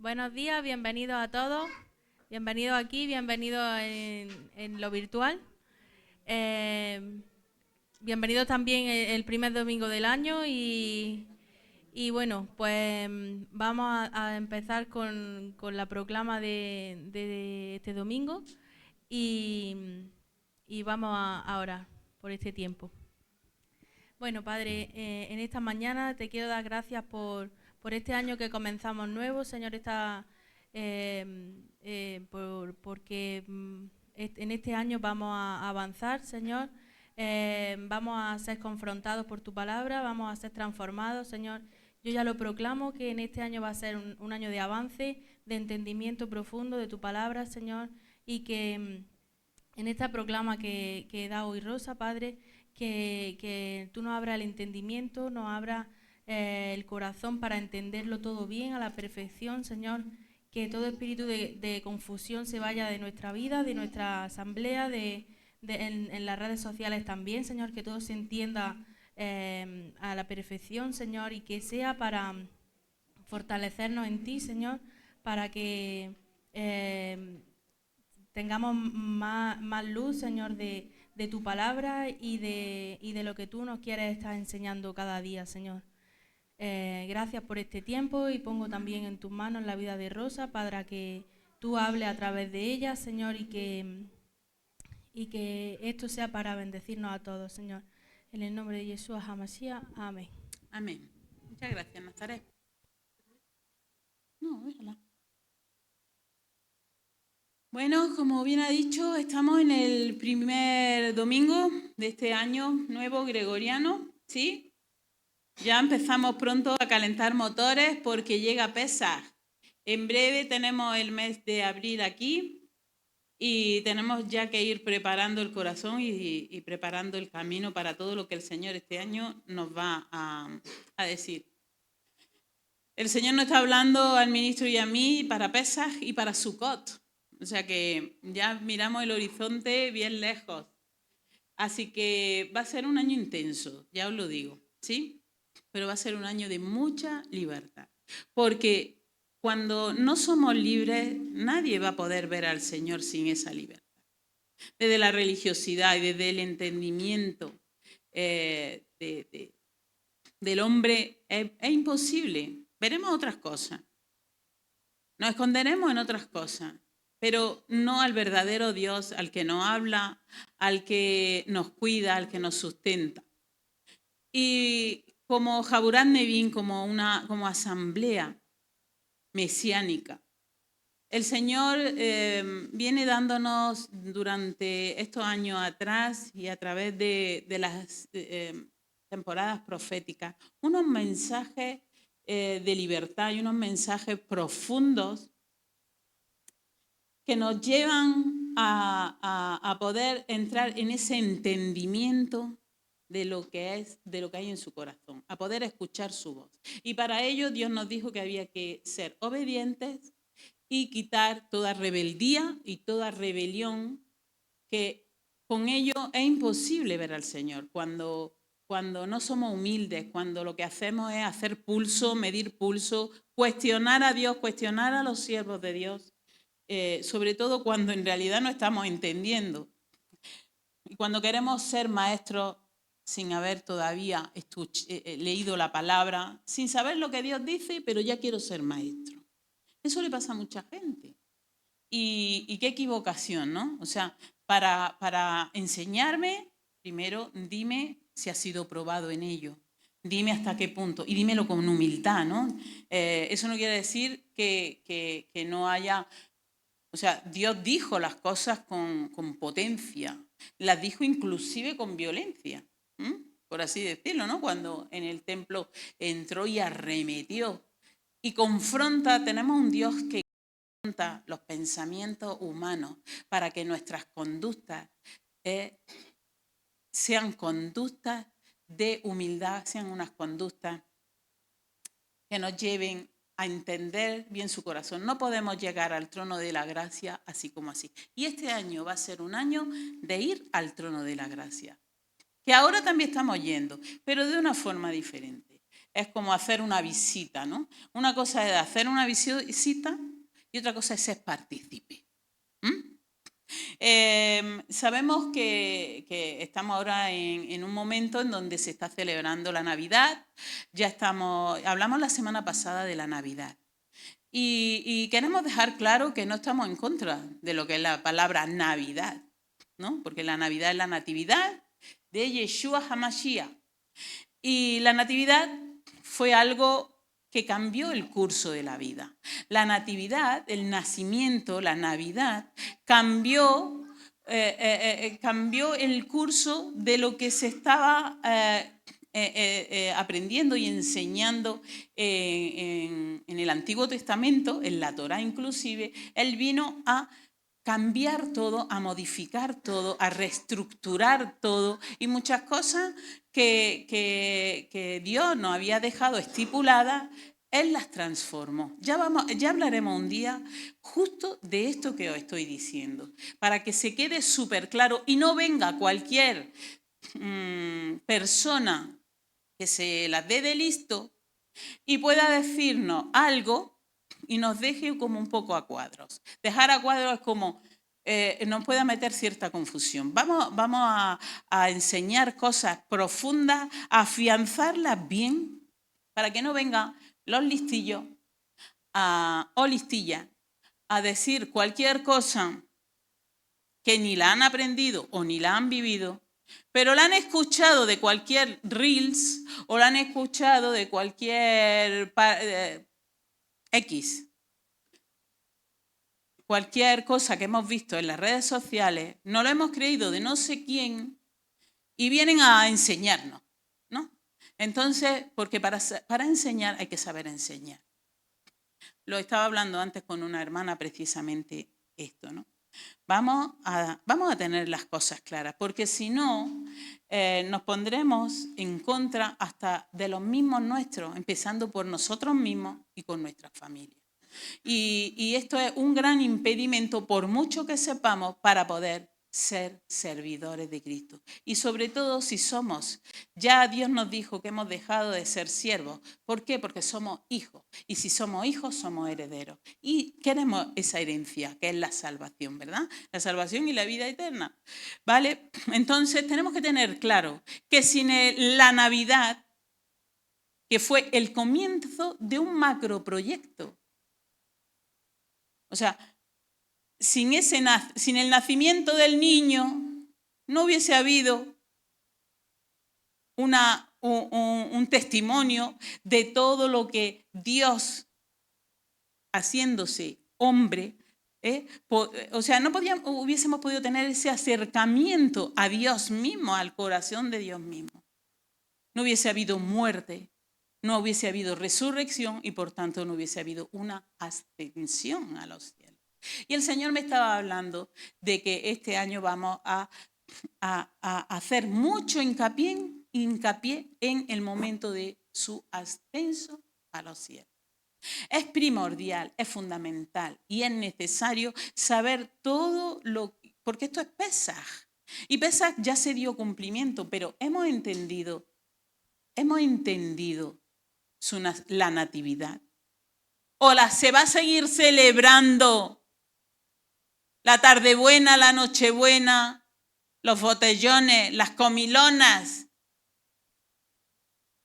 Buenos días, bienvenidos a todos. Bienvenidos aquí, bienvenidos en lo virtual. Eh, Bienvenidos también el primer domingo del año y bueno, pues vamos a empezar con la proclama de este domingo y, y vamos a orar por este tiempo. Bueno, Padre, en esta mañana te quiero dar gracias por este año que comenzamos nuevo, Señor, porque en este año vamos a avanzar, Señor, vamos a ser confrontados por tu palabra, vamos a ser transformados, Señor. Yo ya lo proclamo que en este año va a ser un año de avance, de entendimiento profundo de tu palabra, Señor, y que en esta proclama que da hoy Rosa, Padre, que tú nos abras el entendimiento, nos abras el corazón para entenderlo todo bien, a la perfección, Señor, que todo espíritu de confusión se vaya de nuestra vida, de nuestra asamblea, en las redes sociales también, Señor, que todo se entienda a la perfección, Señor, y que sea para fortalecernos en ti, Señor, para que tengamos más luz, Señor, de tu palabra y de lo que tú nos quieres estar enseñando cada día, Señor. Gracias por este tiempo y pongo también en tus manos la vida de Rosa para que tú hables a través de ella, Señor, y que esto sea para bendecirnos a todos, Señor. En el nombre de Jesús, Hamashiach, amén. Amén. Muchas gracias, Nazaret. No, déjala. Bueno, como bien ha dicho, estamos en el primer domingo de este año nuevo gregoriano, ¿sí? Ya empezamos pronto a calentar motores porque llega Pesaj. En breve tenemos el mes de abril aquí y tenemos ya que ir preparando el corazón y preparando el camino para todo lo que el Señor este año nos va a decir. El Señor nos está hablando al ministro y a mí para Pesaj y para Sukkot. O sea que ya miramos el horizonte bien lejos. Así que va a ser un año intenso, ya os lo digo, ¿sí? Pero va a ser un año de mucha libertad. Porque cuando no somos libres, nadie va a poder ver al Señor sin esa libertad. Desde la religiosidad y desde el entendimiento del hombre es imposible. Veremos otras cosas. Nos esconderemos en otras cosas, pero no al verdadero Dios, al que nos habla, al que nos cuida, al que nos sustenta. Y como Jaburat Nevin, como asamblea mesiánica, el Señor viene dándonos durante estos años atrás y a través de las temporadas proféticas unos mensajes de libertad y unos mensajes profundos que nos llevan a poder entrar en ese entendimiento de lo que hay en su corazón, a poder escuchar su voz. Y para ello Dios nos dijo que había que ser obedientes y quitar toda rebeldía y toda rebelión, que con ello es imposible ver al Señor. Cuando no somos humildes, cuando lo que hacemos es hacer pulso, medir pulso, cuestionar a Dios, cuestionar a los siervos de Dios, sobre todo cuando en realidad no estamos entendiendo. Y cuando queremos ser maestros sin haber todavía leído la palabra, sin saber lo que Dios dice, pero ya quiero ser maestro. Eso le pasa a mucha gente. Y qué equivocación, ¿no? O sea, para enseñarme, primero dime si has sido probado en ello. Dime hasta qué punto. Y dímelo con humildad, ¿no? Eso no quiere decir que no haya. O sea, Dios dijo las cosas con potencia, las dijo inclusive con violencia, por así decirlo, ¿no? Cuando en el templo entró y arremetió y confronta, tenemos un Dios que confronta los pensamientos humanos para que nuestras conductas sean conductas de humildad, sean unas conductas que nos lleven a entender bien su corazón. No podemos llegar al trono de la gracia así como así. Y este año va a ser un año de ir al trono de la gracia, que ahora también estamos yendo, pero de una forma diferente. es como hacer una visita, ¿no? Una cosa es hacer una visita y otra cosa es ser partícipe. Sabemos que estamos ahora en un momento en donde se está celebrando la Navidad. Hablamos la semana pasada de la Navidad. Y queremos dejar claro que no estamos en contra de lo que es la palabra Navidad, ¿no? Porque la Navidad es la natividad de Yeshua HaMashiach. Y la natividad fue algo que cambió el curso de la vida. La natividad, el nacimiento, la Navidad, cambió el curso de lo que se estaba aprendiendo y enseñando en el Antiguo Testamento, en la Torá inclusive. Él vino a cambiar todo, a modificar todo, a reestructurar todo y muchas cosas que Dios nos había dejado estipuladas, Él las transformó. Ya hablaremos un día justo de esto que os estoy diciendo, para que se quede súper claro y no venga cualquier persona que se las dé de listo y pueda decirnos algo y nos deje como un poco a cuadros. Dejar a cuadros es como nos pueda meter cierta confusión. Vamos a enseñar cosas profundas, a afianzarlas bien, para que no vengan los listillos o listillas a decir cualquier cosa que ni la han aprendido o ni la han vivido, pero la han escuchado de cualquier Reels o la han escuchado de cualquier cualquier cosa que hemos visto en las redes sociales, no lo hemos creído de no sé quién y vienen a enseñarnos, ¿no? Entonces, porque para enseñar hay que saber enseñar. Lo estaba hablando antes con una hermana precisamente esto, ¿no? Vamos a tener las cosas claras, porque si no, nos pondremos en contra hasta de los mismos nuestros, empezando por nosotros mismos y con nuestras familias. Y esto es un gran impedimento, por mucho que sepamos, para poder ser servidores de Cristo. Y sobre todo si somos, ya Dios nos dijo que hemos dejado de ser siervos. ¿Por qué? Porque somos hijos. Y si somos hijos, somos herederos. Y queremos esa herencia, que es la salvación, ¿verdad? La salvación y la vida eterna. ¿Vale? Entonces tenemos que tener claro que sin la Navidad, que fue el comienzo de un macroproyecto. O sea, sin el nacimiento del niño no hubiese habido un testimonio de todo lo que Dios, haciéndose hombre, o sea, no hubiésemos podido tener ese acercamiento a Dios mismo, al corazón de Dios mismo. No hubiese habido muerte, no hubiese habido resurrección y por tanto no hubiese habido una ascensión a los cielos. Y el Señor me estaba hablando de que este año vamos a hacer mucho hincapié en el momento de su ascenso a los cielos. Es primordial, es fundamental y es necesario saber todo porque esto es Pesaj. Y Pesaj ya se dio cumplimiento, pero hemos entendido la natividad. O se va a seguir celebrando la tardebuena, la nochebuena, los botellones, las comilonas,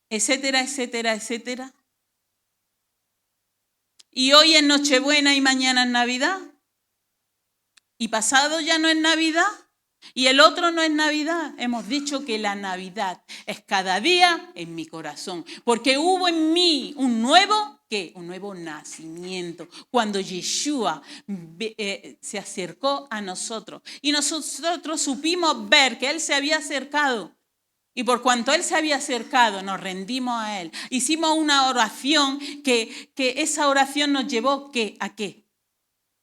etcétera, etcétera, etcétera. Y hoy es Nochebuena y mañana es Navidad. Y pasado ya no es Navidad. Y el otro no es Navidad. Hemos dicho que la Navidad es cada día en mi corazón. Porque hubo en mí un nuevo nacimiento. Cuando Yeshua se acercó a nosotros. Y nosotros supimos ver que Él se había acercado. Y por cuanto Él se había acercado, nos rendimos a Él. Hicimos una oración que esa oración nos llevó ¿a qué?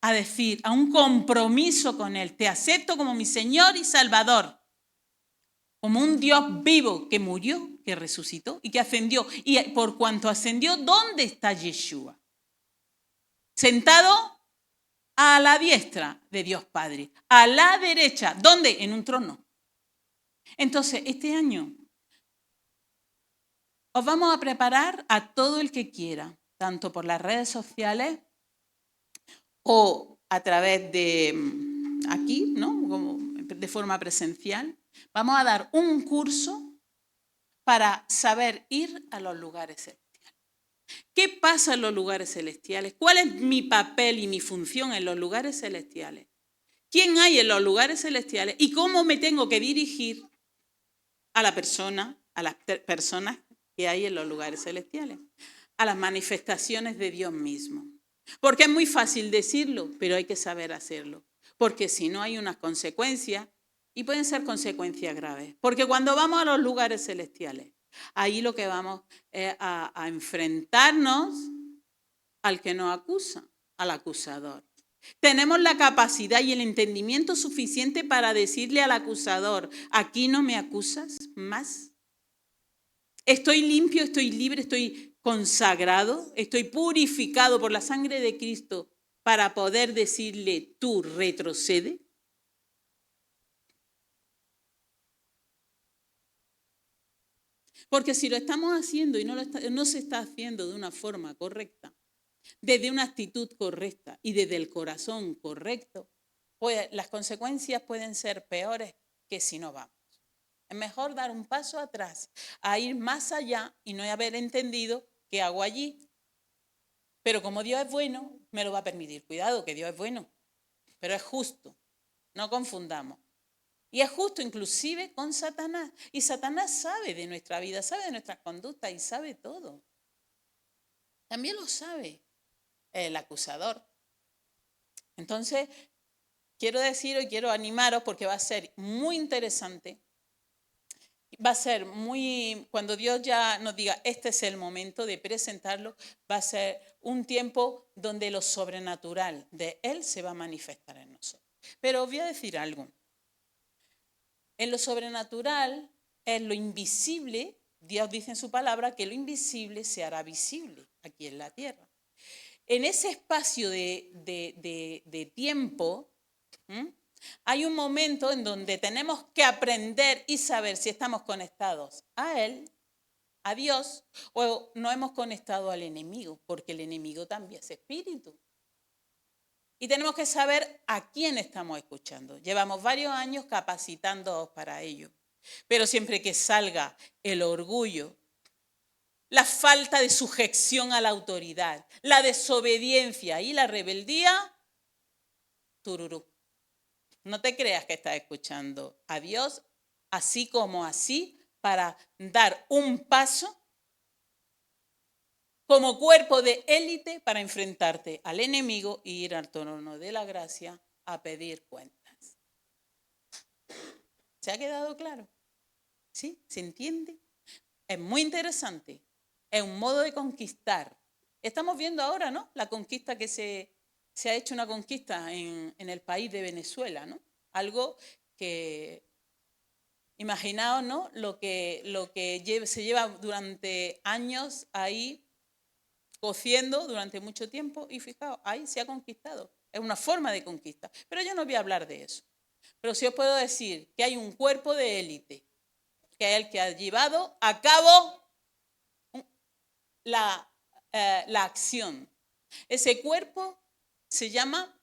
A decir, a un compromiso con Él. Te acepto como mi Señor y Salvador. Como un Dios vivo que murió, que resucitó y que ascendió. Y por cuanto ascendió, ¿dónde está Yeshua? Sentado a la diestra de Dios Padre. A la derecha. ¿Dónde? En un trono. Entonces, este año Os vamos a preparar a todo el que quiera, tanto por las redes sociales o a través de aquí, ¿no? De forma presencial. Vamos a dar un curso para saber ir a los lugares celestiales. ¿Qué pasa en los lugares celestiales? ¿Cuál es mi papel y mi función en los lugares celestiales? ¿Quién hay en los lugares celestiales? ¿Y cómo me tengo que dirigir a las personas que hay en los lugares celestiales? A las manifestaciones de Dios mismo. Porque es muy fácil decirlo, pero hay que saber hacerlo. Porque si no hay unas consecuencias, y pueden ser consecuencias graves. Porque cuando vamos a los lugares celestiales, ahí lo que vamos es a enfrentarnos al que nos acusa, al acusador. Tenemos la capacidad y el entendimiento suficiente para decirle al acusador, aquí no me acusas más. Estoy limpio, estoy libre, estoy consagrado, estoy purificado por la sangre de Cristo para poder decirle, tú retrocede. Porque si lo estamos haciendo y no se está haciendo de una forma correcta, desde una actitud correcta y desde el corazón correcto, pues las consecuencias pueden ser peores que si no vamos. Es mejor dar un paso atrás, a ir más allá y no haber entendido qué hago allí. Pero como Dios es bueno, me lo va a permitir. Cuidado, que Dios es bueno, pero es justo. No confundamos. Y es justo inclusive con Satanás. Y Satanás sabe de nuestra vida, sabe de nuestras conductas y sabe todo. También lo sabe el acusador. Entonces, quiero deciros y quiero animaros porque va a ser muy interesante. Va a ser cuando Dios ya nos diga, este es el momento de presentarlo, va a ser un tiempo donde lo sobrenatural de Él se va a manifestar en nosotros. Pero os voy a decir algo. En lo sobrenatural, en lo invisible, Dios dice en su palabra que lo invisible se hará visible aquí en la tierra. En ese espacio de tiempo, hay un momento en donde tenemos que aprender y saber si estamos conectados a Él, a Dios, o no hemos conectado al enemigo, porque el enemigo también es espíritu. Y tenemos que saber a quién estamos escuchando. Llevamos varios años capacitándonos para ello. Pero siempre que salga el orgullo, la falta de sujeción a la autoridad, la desobediencia y la rebeldía, tururú. No te creas que estás escuchando a Dios así como así para dar un paso como cuerpo de élite para enfrentarte al enemigo y ir al trono de la gracia a pedir cuentas. ¿Se ha quedado claro? ¿Sí? ¿Se entiende? Es muy interesante. Es un modo de conquistar. Estamos viendo ahora, ¿no? La conquista que se ha hecho, una conquista en el país de Venezuela, ¿no? Algo que, imaginaos, ¿no? Lo que se lleva durante años ahí cociendo durante mucho tiempo y fijaos, ahí se ha conquistado. Es una forma de conquista. Pero yo no voy a hablar de eso. Pero sí os puedo decir que hay un cuerpo de élite, que es el que ha llevado a cabo la acción. Ese cuerpo se llama,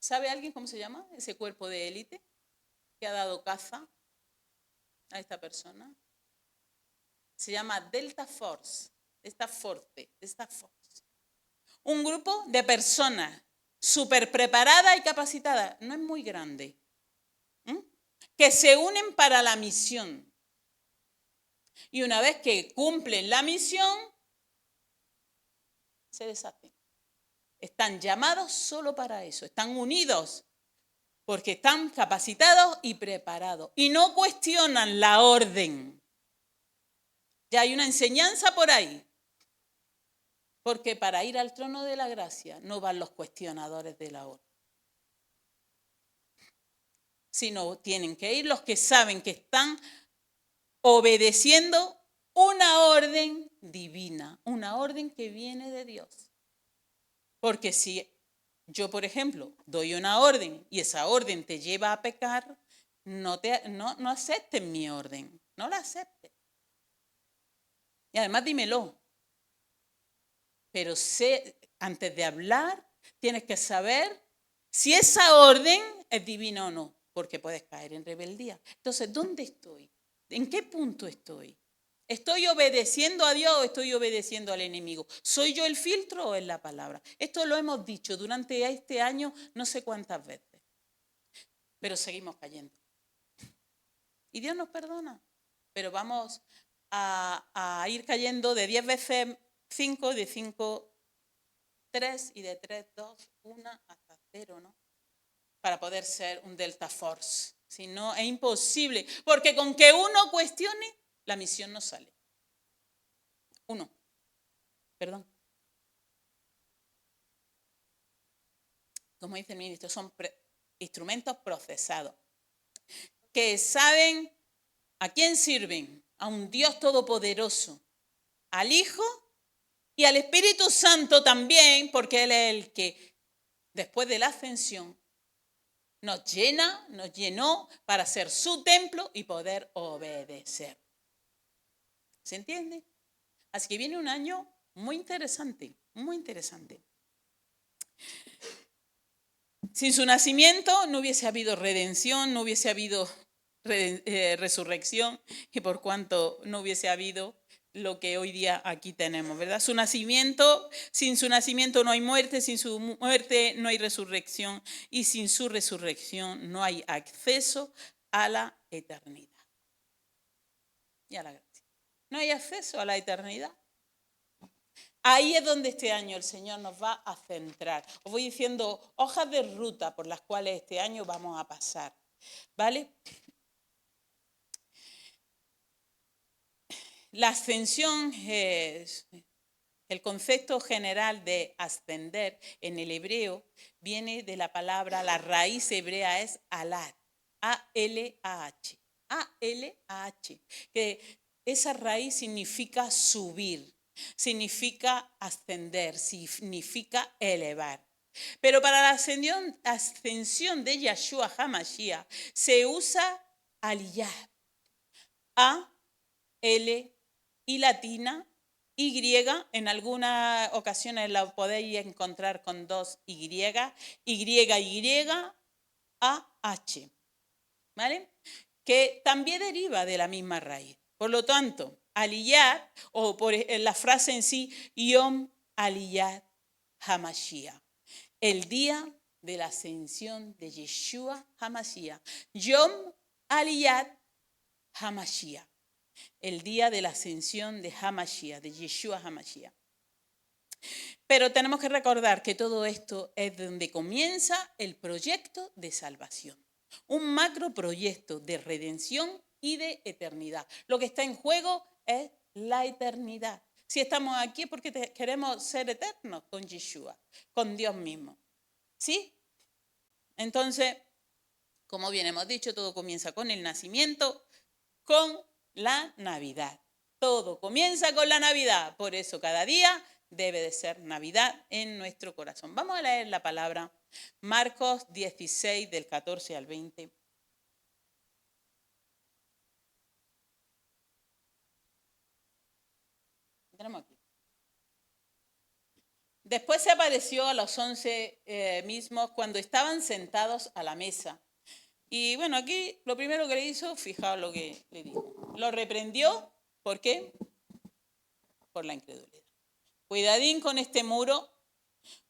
¿sabe alguien cómo se llama? Ese cuerpo de élite que ha dado caza a esta persona. Se llama Delta Force. Esta Force. Un grupo de personas súper preparadas y capacitadas, no es muy grande, que se unen para la misión. Y una vez que cumplen la misión, se deshacen. Están llamados solo para eso, están unidos porque están capacitados y preparados y no cuestionan la orden. Ya hay una enseñanza por ahí. Porque para ir al trono de la gracia no van los cuestionadores de la orden, sino tienen que ir los que saben que están obedeciendo una orden divina, una orden que viene de Dios. Porque si yo, por ejemplo, doy una orden y esa orden te lleva a pecar, no aceptes mi orden, no la aceptes. Y además dímelo. Pero antes de hablar, tienes que saber si esa orden es divina o no, porque puedes caer en rebeldía. Entonces, ¿dónde estoy? ¿En qué punto estoy? ¿Estoy obedeciendo a Dios o estoy obedeciendo al enemigo? ¿Soy yo el filtro o es la palabra? Esto lo hemos dicho durante este año no sé cuántas veces, pero seguimos cayendo. Y Dios nos perdona, pero vamos a ir cayendo de 10 veces 5, de 5, 3 y de 3, 2, 1 hasta 0, ¿no? Para poder ser un Delta Force. Si no, es imposible, porque con que uno cuestione, la misión no sale. Uno, perdón. Como dice el ministro, son instrumentos procesados, que saben a quién sirven, a un Dios todopoderoso, al Hijo y al Espíritu Santo también, porque Él es el que, después de la ascensión, nos llenó para ser su templo y poder obedecer. ¿Se entiende? Así que viene un año muy interesante, muy interesante. Sin su nacimiento no hubiese habido redención, no hubiese habido resurrección, y por cuanto no hubiese habido lo que hoy día aquí tenemos, ¿verdad? Su nacimiento, sin su nacimiento no hay muerte, sin su muerte no hay resurrección, y sin su resurrección no hay acceso a la eternidad y a la gracia. No hay acceso a la eternidad. Ahí es donde este año el Señor nos va a centrar. Os voy diciendo hojas de ruta por las cuales este año vamos a pasar, ¿vale? La ascensión es... El concepto general de ascender en el hebreo viene de la palabra, la raíz hebrea es alad, A-L-A-H, A-L-A-H, que esa raíz significa subir, significa ascender, significa elevar. Pero para la ascensión de Yeshua HaMashiach se usa aliyah, A-L y latina, Y, en algunas ocasiones la podéis encontrar con dos Y, Y-A-H, ¿vale? Que también deriva de la misma raíz. Por lo tanto, Aliyah, o por la frase en sí, Yom Aliyah HaMashiach, el día de la ascensión de Yeshua HaMashiach. Yom Aliyah HaMashiach. El día de la ascensión de HaMashiach, de Yeshua HaMashiach. Pero tenemos que recordar que todo esto es donde comienza el proyecto de salvación. Un macro proyecto de redención y de eternidad. Lo que está en juego es la eternidad. Si estamos aquí es porque queremos ser eternos con Yeshua, con Dios mismo. ¿Sí? Entonces, como bien hemos dicho, todo comienza con el nacimiento, con la Navidad. Todo comienza con la Navidad. Por eso cada día debe de ser Navidad en nuestro corazón. Vamos a leer la palabra Marcos 16 del 14 al 20. Tenemos aquí. Después se apareció a los 11 mismos cuando estaban sentados a la mesa. Y bueno, aquí lo primero que le hizo, fijaos lo que le dijo. Lo reprendió, ¿por qué? Por la incredulidad. Cuidadín con este muro,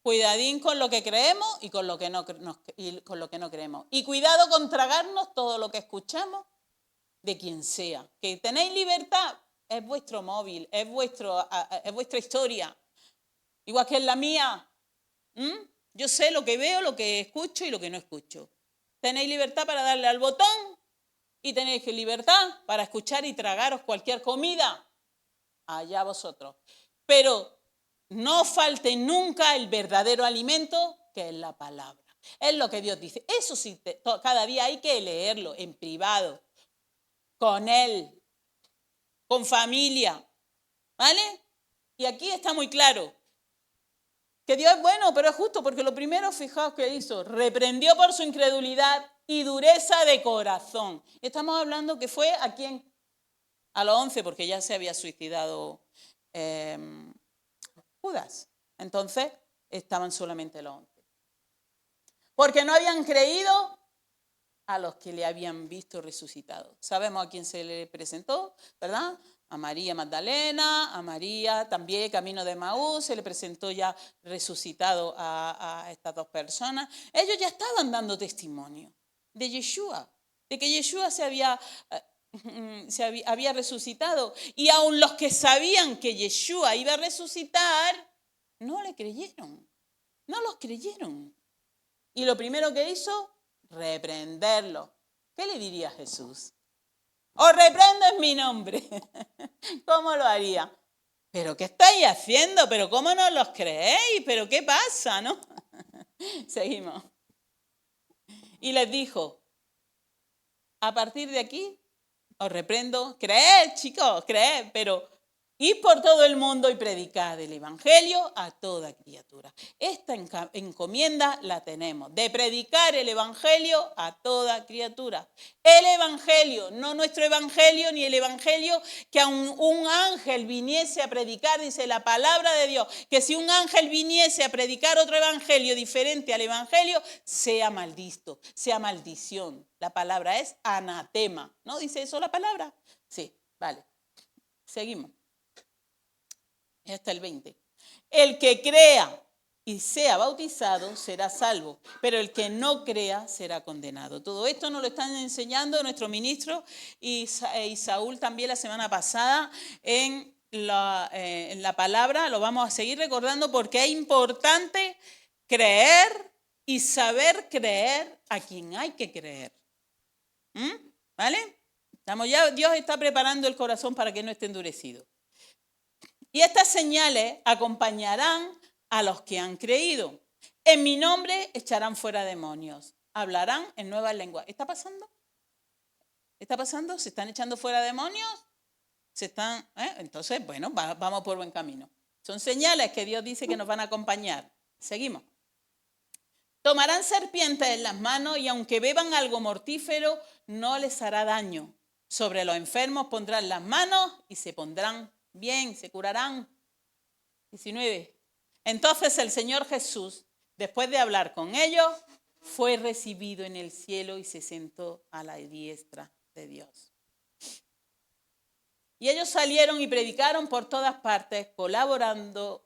cuidadín con lo que creemos y con lo que no creemos. Y cuidado con tragarnos todo lo que escuchamos de quien sea. Que tenéis libertad, es vuestro móvil, es vuestra historia. Igual que es la mía. Yo sé lo que veo, lo que escucho y lo que no escucho. Tenéis libertad para darle al botón y tenéis libertad para escuchar y tragaros cualquier comida. Allá vosotros. Pero no falte nunca el verdadero alimento, que es la palabra. Es lo que Dios dice. Eso sí, cada día hay que leerlo en privado, con Él, con familia. ¿Vale? Y aquí está muy claro que Dios es bueno, pero es justo, porque lo primero, fijaos que hizo, reprendió por su incredulidad y dureza de corazón. Estamos hablando que fue a quién, A los 11 porque ya se había suicidado Judas. Entonces estaban solamente los 11. Porque no habían creído a los que le habían visto resucitado. Sabemos a quién se le presentó, ¿verdad? A María Magdalena, a María también camino de Maús, se le presentó ya resucitado a estas dos personas. Ellos ya estaban dando testimonio de Yeshua, de que Yeshua había resucitado. Y aun los que sabían que Yeshua iba a resucitar, no le creyeron, no los creyeron. Y lo primero que hizo, reprenderlo. ¿Qué le diría Jesús? Os reprendo en mi nombre. ¿Cómo lo haría? ¿Pero qué estáis haciendo? ¿Pero cómo no los creéis? ¿Pero qué pasa? ¿No? Seguimos. Y les dijo, a partir de aquí os reprendo, creed, chicos, creed, pero id por todo el mundo y predicad el evangelio a toda criatura. Esta encomienda la tenemos, de predicar el evangelio a toda criatura. El evangelio, no nuestro evangelio, ni el evangelio que a un ángel viniese a predicar, dice la palabra de Dios, que si un ángel viniese a predicar otro evangelio diferente al evangelio, sea maldito, sea maldición. La palabra es anatema, ¿no dice eso la palabra? Sí, vale. Seguimos. Hasta el 20. El que crea y sea bautizado será salvo, pero el que no crea será condenado. Todo esto nos lo están enseñando nuestro ministro y Saúl también la semana pasada en la palabra. Lo vamos a seguir recordando porque es importante creer y saber creer a quien hay que creer. ¿Vale? Dios está preparando el corazón para que no esté endurecido. Y estas señales acompañarán a los que han creído. En mi nombre echarán fuera demonios. Hablarán en nuevas lenguas. ¿Está pasando? ¿Está pasando? ¿Se están echando fuera demonios? Entonces, bueno, vamos por buen camino. Son señales que Dios dice que nos van a acompañar. Seguimos. Tomarán serpientes en las manos y aunque beban algo mortífero, no les hará daño. Sobre los enfermos pondrán las manos y se pondrán bien, se curarán. 19. Entonces el Señor Jesús, después de hablar con ellos, fue recibido en el cielo y se sentó a la diestra de Dios. Y ellos salieron y predicaron por todas partes, colaborando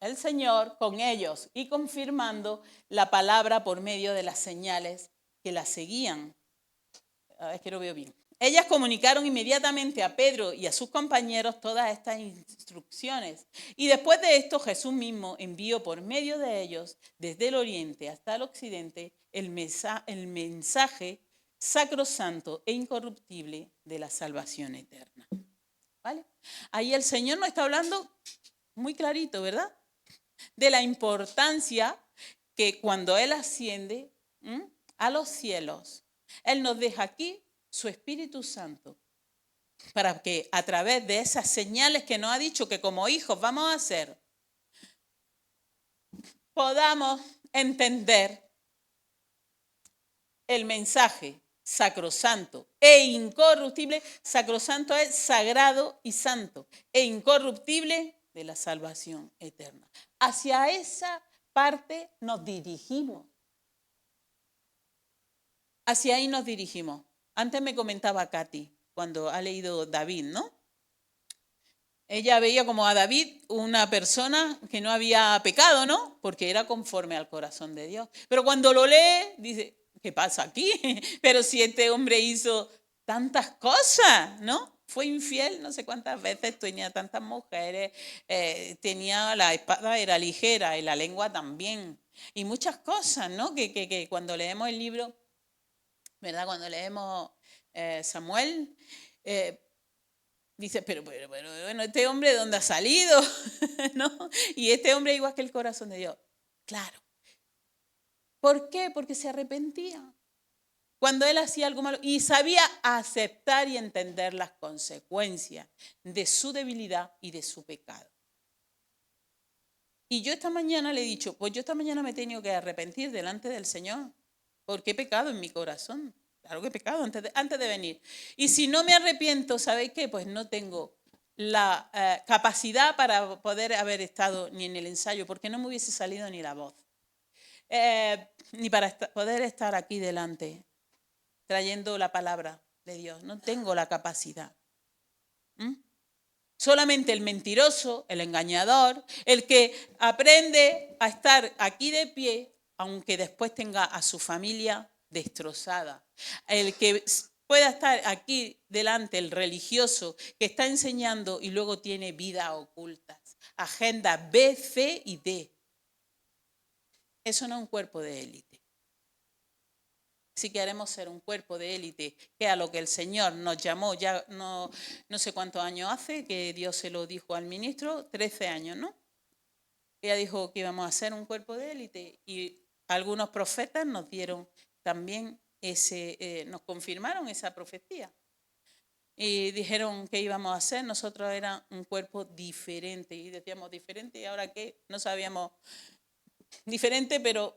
el Señor con ellos y confirmando la palabra por medio de las señales que la seguían. Es que lo veo bien. Ellas comunicaron inmediatamente a Pedro y a sus compañeros todas estas instrucciones. Y después de esto, Jesús mismo envió por medio de ellos, desde el oriente hasta el occidente, el mensaje sacrosanto e incorruptible de la salvación eterna. ¿Vale? Ahí el Señor nos está hablando muy clarito, ¿verdad? De la importancia que cuando Él asciende a los cielos, Él nos deja aquí su Espíritu Santo para que a través de esas señales que nos ha dicho que como hijos vamos a hacer, podamos entender el mensaje sacrosanto e incorruptible. Sacrosanto es sagrado y santo, e incorruptible de la salvación eterna. Hacia esa parte nos dirigimos. Hacia ahí nos dirigimos. Antes me comentaba Katy, cuando ha leído David, ¿no? Ella veía como a David una persona que no había pecado, ¿no? Porque era conforme al corazón de Dios. Pero cuando lo lee, dice, ¿qué pasa aquí? Pero si este hombre hizo tantas cosas, ¿no? Fue infiel no sé cuántas veces, tenía tantas mujeres, tenía la espada era ligera y la lengua también. Y muchas cosas, ¿no? Que cuando leemos el libro, ¿verdad? Cuando leemos Samuel, dice, pero bueno, este hombre ¿de dónde ha salido? ¿No? Y este hombre igual que el corazón de Dios. Claro. ¿Por qué? Porque se arrepentía. Cuando él hacía algo malo y sabía aceptar y entender las consecuencias de su debilidad y de su pecado. Y yo esta mañana le he dicho, pues yo esta mañana me he tenido que arrepentir delante del Señor porque he pecado en mi corazón. claro que he pecado antes de venir. Y si no me arrepiento, ¿sabéis qué? Pues no tengo la capacidad para poder haber estado ni en el ensayo, porque no me hubiese salido ni la voz, ni para poder estar aquí delante, trayendo la palabra de Dios. No tengo la capacidad. Solamente el mentiroso, el engañador, el que aprende a estar aquí de pie, aunque después tenga a su familia destrozada. El que pueda estar aquí delante, el religioso, que está enseñando y luego tiene vidas ocultas. Agenda B, C y D. Eso no es un cuerpo de élite. Si queremos ser un cuerpo de élite, que a lo que el Señor nos llamó, ya no sé cuántos años hace, que Dios se lo dijo al ministro, 13 años, ¿no? Ella dijo que íbamos a ser un cuerpo de élite y algunos profetas nos dieron también nos confirmaron esa profecía. Y dijeron que íbamos a ser, nosotros era un cuerpo diferente y decíamos diferente y ahora qué, no sabíamos. Diferente, pero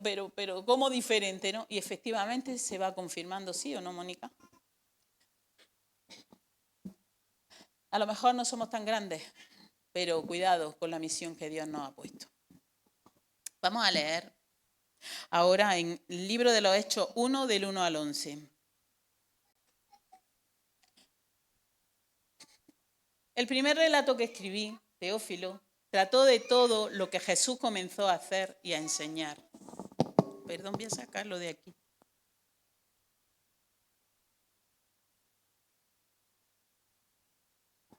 ¿cómo diferente, no? Y efectivamente se va confirmando, ¿sí o no, Mónica? A lo mejor no somos tan grandes, pero cuidado con la misión que Dios nos ha puesto. Vamos a leer ahora en el libro de los Hechos 1, del 1 al 11. El primer relato que escribí, Teófilo, trató de todo lo que Jesús comenzó a hacer y a enseñar. Perdón, voy a sacarlo de aquí.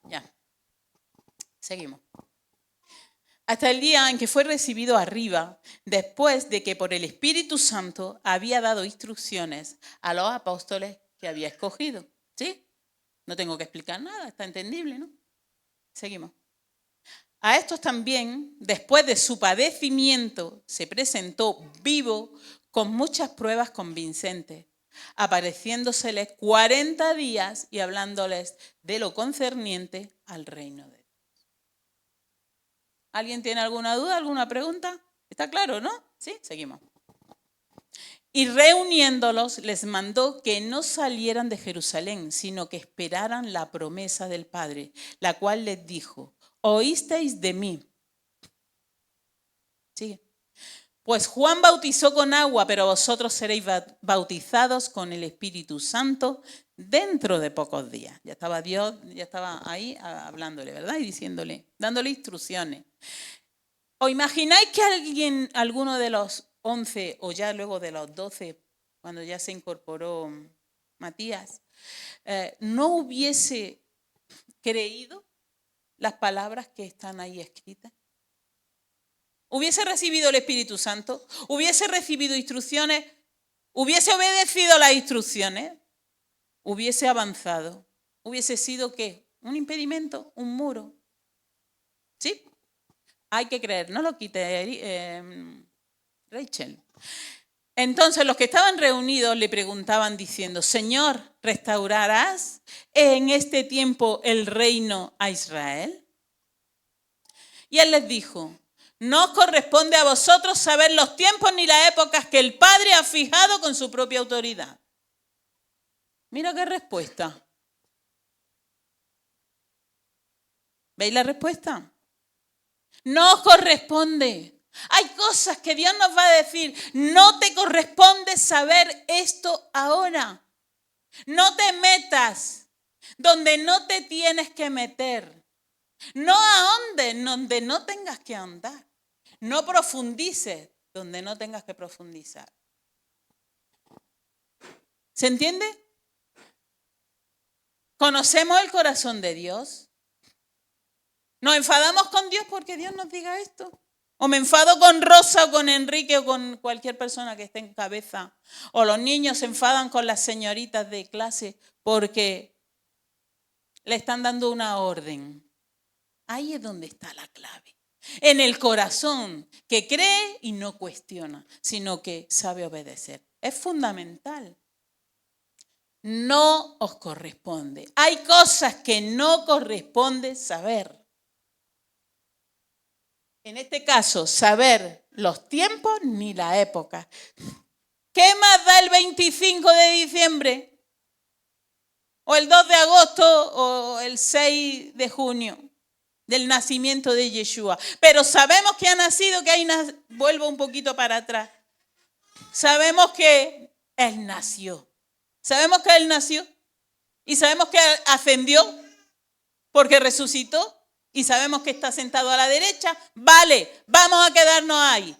Ya. Seguimos. Hasta el día en que fue recibido arriba, después de que por el Espíritu Santo había dado instrucciones a los apóstoles que había escogido. ¿Sí? No tengo que explicar nada, está entendible, ¿no? Seguimos. A estos también, después de su padecimiento, se presentó vivo con muchas pruebas convincentes, apareciéndoseles 40 días y hablándoles de lo concerniente al reino de Dios. ¿Alguien tiene alguna duda, alguna pregunta? ¿Está claro, no? ¿Sí? Seguimos. Y reuniéndolos les mandó que no salieran de Jerusalén, sino que esperaran la promesa del Padre, la cual les dijo: oísteis de mí. Sigue. Pues Juan bautizó con agua, pero vosotros seréis bautizados con el Espíritu Santo dentro de pocos días. Ya estaba Dios, ya estaba ahí hablándole, ¿verdad? Y diciéndole, dándole instrucciones. ¿Os imagináis que alguno de los 11 o ya luego de los 12, cuando ya se incorporó Matías, no hubiese creído las palabras que están ahí escritas? ¿Hubiese recibido el Espíritu Santo? ¿Hubiese recibido instrucciones? ¿Hubiese obedecido las instrucciones? ¿Hubiese avanzado? ¿Hubiese sido qué? ¿Un impedimento? ¿Un muro? ¿Sí? Hay que creer, no lo quite Rachel. Entonces los que estaban reunidos le preguntaban diciendo: Señor, ¿restaurarás en este tiempo el reino a Israel? Y él les dijo: no os corresponde a vosotros saber los tiempos ni las épocas que el Padre ha fijado con su propia autoridad. Mira qué respuesta. ¿Veis la respuesta? No os corresponde. Hay cosas que Dios nos va a decir: no te corresponde saber esto ahora. No te metas donde no te tienes que meter. No ahondes donde no tengas que ahondar. No profundices donde no tengas que profundizar. ¿Se entiende? ¿Conocemos el corazón de Dios? ¿Nos enfadamos con Dios porque Dios nos diga esto? ¿O me enfado con Rosa o con Enrique o con cualquier persona que esté en cabeza? ¿O los niños se enfadan con las señoritas de clase porque le están dando una orden? Ahí es donde está la clave. En el corazón que cree y no cuestiona, sino que sabe obedecer. Es fundamental. No os corresponde. Hay cosas que no corresponde saber. En este caso, saber los tiempos ni la época. ¿Qué más da el 25 de diciembre? o el 2 de agosto o el 6 de junio del nacimiento de Yeshua. Pero sabemos que ha nacido, vuelvo un poquito para atrás. Sabemos que Él nació. Sabemos que Él nació y sabemos que ascendió porque resucitó y sabemos que está sentado a la derecha. Vale, vamos a quedarnos ahí.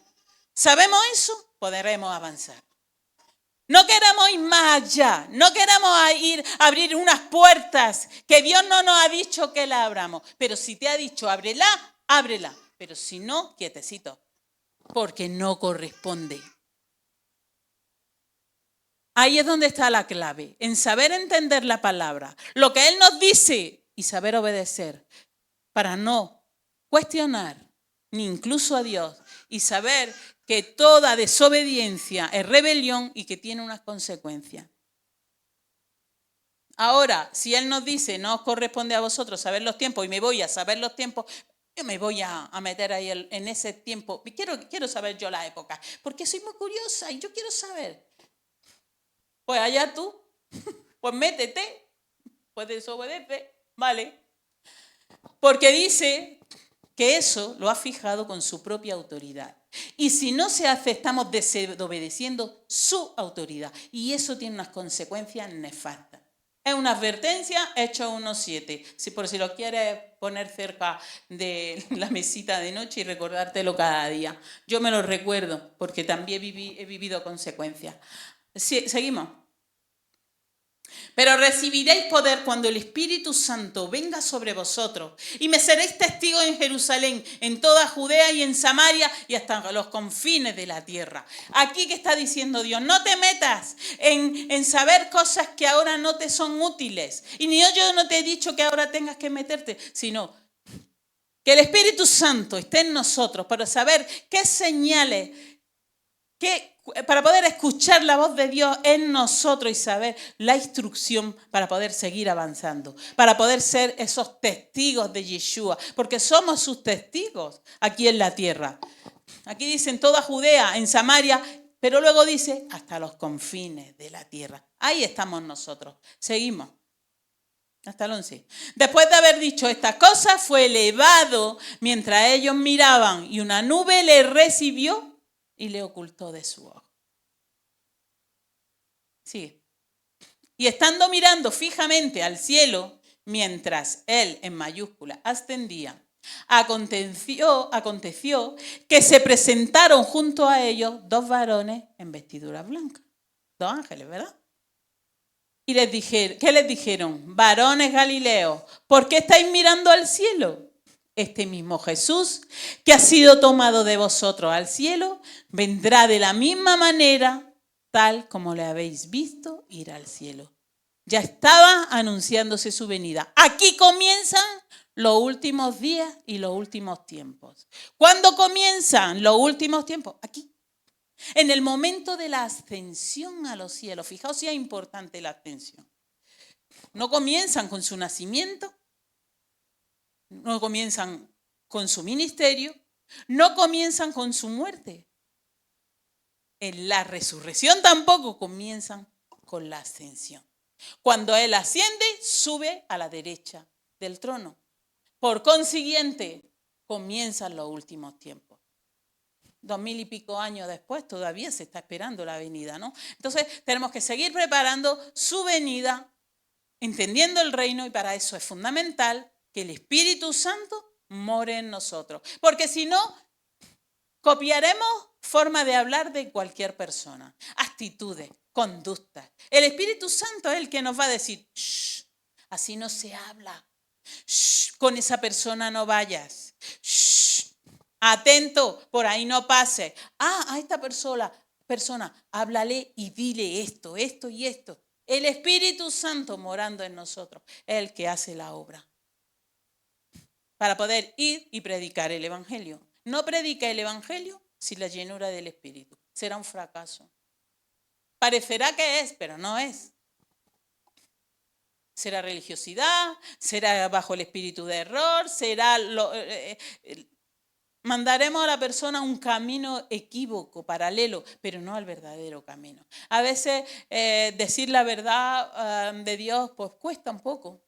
¿Sabemos eso? Podremos avanzar. No queremos ir más allá, no queremos abrir unas puertas que Dios no nos ha dicho que la abramos. Pero si te ha dicho ábrela, ábrela. Pero si no, quietecito, porque no corresponde. Ahí es donde está la clave, en saber entender la palabra, lo que Él nos dice y saber obedecer para no cuestionar ni incluso a Dios y saber que toda desobediencia es rebelión y que tiene unas consecuencias. Ahora, si Él nos dice, no os corresponde a vosotros saber los tiempos y me voy a saber los tiempos, yo me voy a meter ahí en ese tiempo. Quiero saber yo la época, porque soy muy curiosa y yo quiero saber. Pues allá tú, pues métete, pues desobedece, vale. Porque dice que eso lo ha fijado con su propia autoridad. Y si no se hace, estamos desobedeciendo su autoridad. Y eso tiene unas consecuencias nefastas. Es una advertencia, Hechos 1:7. Por si lo quieres poner cerca de la mesita de noche y recordártelo cada día. Yo me lo recuerdo porque también he vivido consecuencias. Sí, seguimos. Pero recibiréis poder cuando el Espíritu Santo venga sobre vosotros y me seréis testigos en Jerusalén, en toda Judea y en Samaria y hasta los confines de la tierra. Aquí que está diciendo Dios, no te metas en saber cosas que ahora no te son útiles. Y ni yo no te he dicho que ahora tengas que meterte, sino que el Espíritu Santo esté en nosotros para saber qué señales, para poder escuchar la voz de Dios en nosotros y saber la instrucción para poder seguir avanzando, para poder ser esos testigos de Yeshua, porque somos sus testigos aquí en la tierra. Aquí dicen toda Judea, en Samaria, pero luego dice hasta los confines de la tierra. Ahí estamos nosotros. Seguimos. Hasta el 11. Después de haber dicho estas cosas, fue elevado mientras ellos miraban y una nube le recibió y le ocultó de su ojo. Sigue. Y estando mirando fijamente al cielo, mientras él, en mayúscula, ascendía, aconteció que se presentaron junto a ellos dos varones en vestiduras blancas. Dos ángeles, ¿verdad? Y ¿qué les dijeron? Varones Galileos, ¿por qué estáis mirando al cielo? Este mismo Jesús, que ha sido tomado de vosotros al cielo, vendrá de la misma manera, tal como le habéis visto ir al cielo. Ya estaba anunciándose su venida. Aquí comienzan los últimos días y los últimos tiempos. ¿Cuándo comienzan los últimos tiempos? Aquí. En el momento de la ascensión a los cielos. Fijaos si es importante la ascensión. No comienzan con su nacimiento. No comienzan con su ministerio, no comienzan con su muerte. En la resurrección tampoco comienzan con la ascensión. Cuando Él asciende, sube a la derecha del trono. Por consiguiente, comienzan los últimos tiempos. 2000 y pico años después todavía se está esperando la venida, ¿no? Entonces tenemos que seguir preparando su venida, entendiendo el reino, y para eso es fundamental que el Espíritu Santo more en nosotros. Porque si no, copiaremos forma de hablar de cualquier persona, actitudes, conductas. El Espíritu Santo es el que nos va a decir, shh, así no se habla, shh, con esa persona no vayas, shh, atento, por ahí no pases. A esta persona, háblale y dile esto, esto y esto. El Espíritu Santo morando en nosotros es el que hace la obra. Para poder ir y predicar el Evangelio. No predica el Evangelio sin la llenura del Espíritu. Será un fracaso. Parecerá que es, pero no es. Será religiosidad, será bajo el espíritu de error, será mandaremos a la persona a un camino equívoco, paralelo, pero no al verdadero camino. A veces decir la verdad de Dios pues cuesta un poco.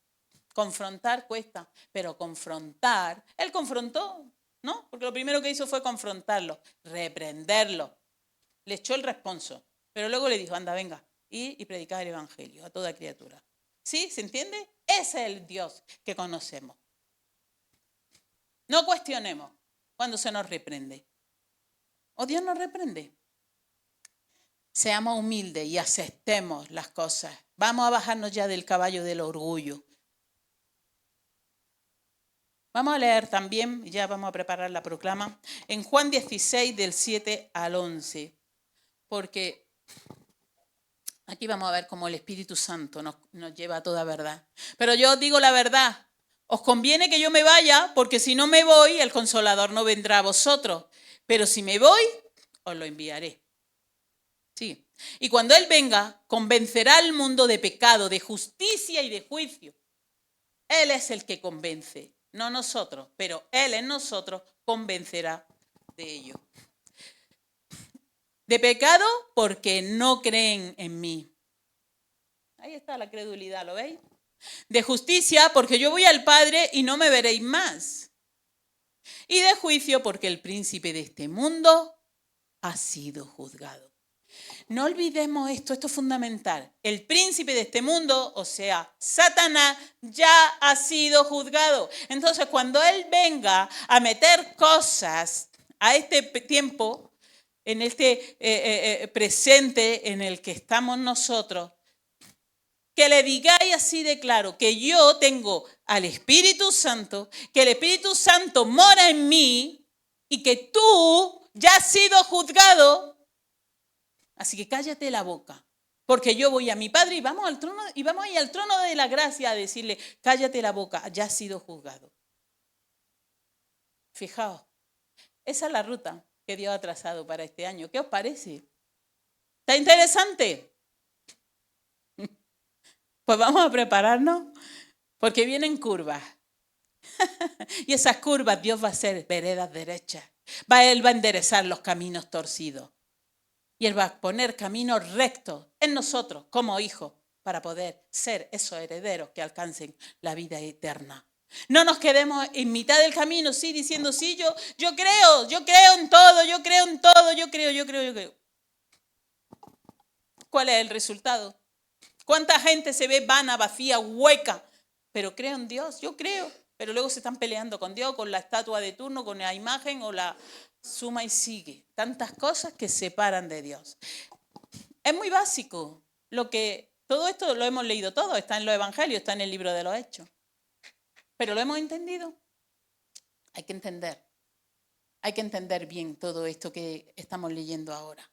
Confrontar cuesta, pero confrontar, él confrontó, ¿no? Porque lo primero que hizo fue confrontarlo, reprenderlo. Le echó el responso, pero luego le dijo, anda, venga, y predicad el evangelio a toda criatura. ¿Sí? ¿Se entiende? Ese es el Dios que conocemos. No cuestionemos cuando se nos reprende. ¿O Dios nos reprende? Seamos humildes y aceptemos las cosas. Vamos a bajarnos ya del caballo del orgullo. Vamos a leer también, ya vamos a preparar la proclama, en Juan 16 del 7 al 11, porque aquí vamos a ver cómo el Espíritu Santo nos lleva a toda verdad. Pero yo os digo la verdad, os conviene que yo me vaya, porque si no me voy, el Consolador no vendrá a vosotros. Pero si me voy, os lo enviaré. Sí. Y cuando Él venga, convencerá al mundo de pecado, de justicia y de juicio. Él es el que convence, no nosotros, pero Él en nosotros convencerá de ello. De pecado porque no creen en mí. Ahí está la credulidad, ¿lo veis? De justicia porque yo voy al Padre y no me veréis más. Y de juicio porque el príncipe de este mundo ha sido juzgado. No olvidemos esto es fundamental. El príncipe de este mundo, o sea, Satanás, ya ha sido juzgado. Entonces, cuando él venga a meter cosas a este tiempo, en este presente en el que estamos nosotros, que le digáis así de claro, que yo tengo al Espíritu Santo, que el Espíritu Santo mora en mí y que tú ya has sido juzgado. Así que cállate la boca, porque yo voy a mi Padre y vamos al trono y vamos a ir al trono de la gracia a decirle, cállate la boca, ya has sido juzgado. Fijaos, esa es la ruta que Dios ha trazado para este año. ¿Qué os parece? ¿Está interesante? Pues vamos a prepararnos porque vienen curvas. Y esas curvas Dios va a hacer veredas derechas. Él va a enderezar los caminos torcidos. Y Él va a poner caminos rectos en nosotros como hijos para poder ser esos herederos que alcancen la vida eterna. No nos quedemos en mitad del camino, sí, diciendo, sí, yo creo en todo, yo creo. ¿Cuál es el resultado? ¿Cuánta gente se ve vana, vacía, hueca? Pero creo en Dios, yo creo. Pero luego se están peleando con Dios, con la estatua de turno, con la imagen o la suma y sigue. Tantas cosas que separan de Dios. Es muy básico. Todo esto lo hemos leído todo, está en los evangelios, está en el libro de los Hechos. Pero lo hemos entendido. Hay que entender bien todo esto que estamos leyendo ahora.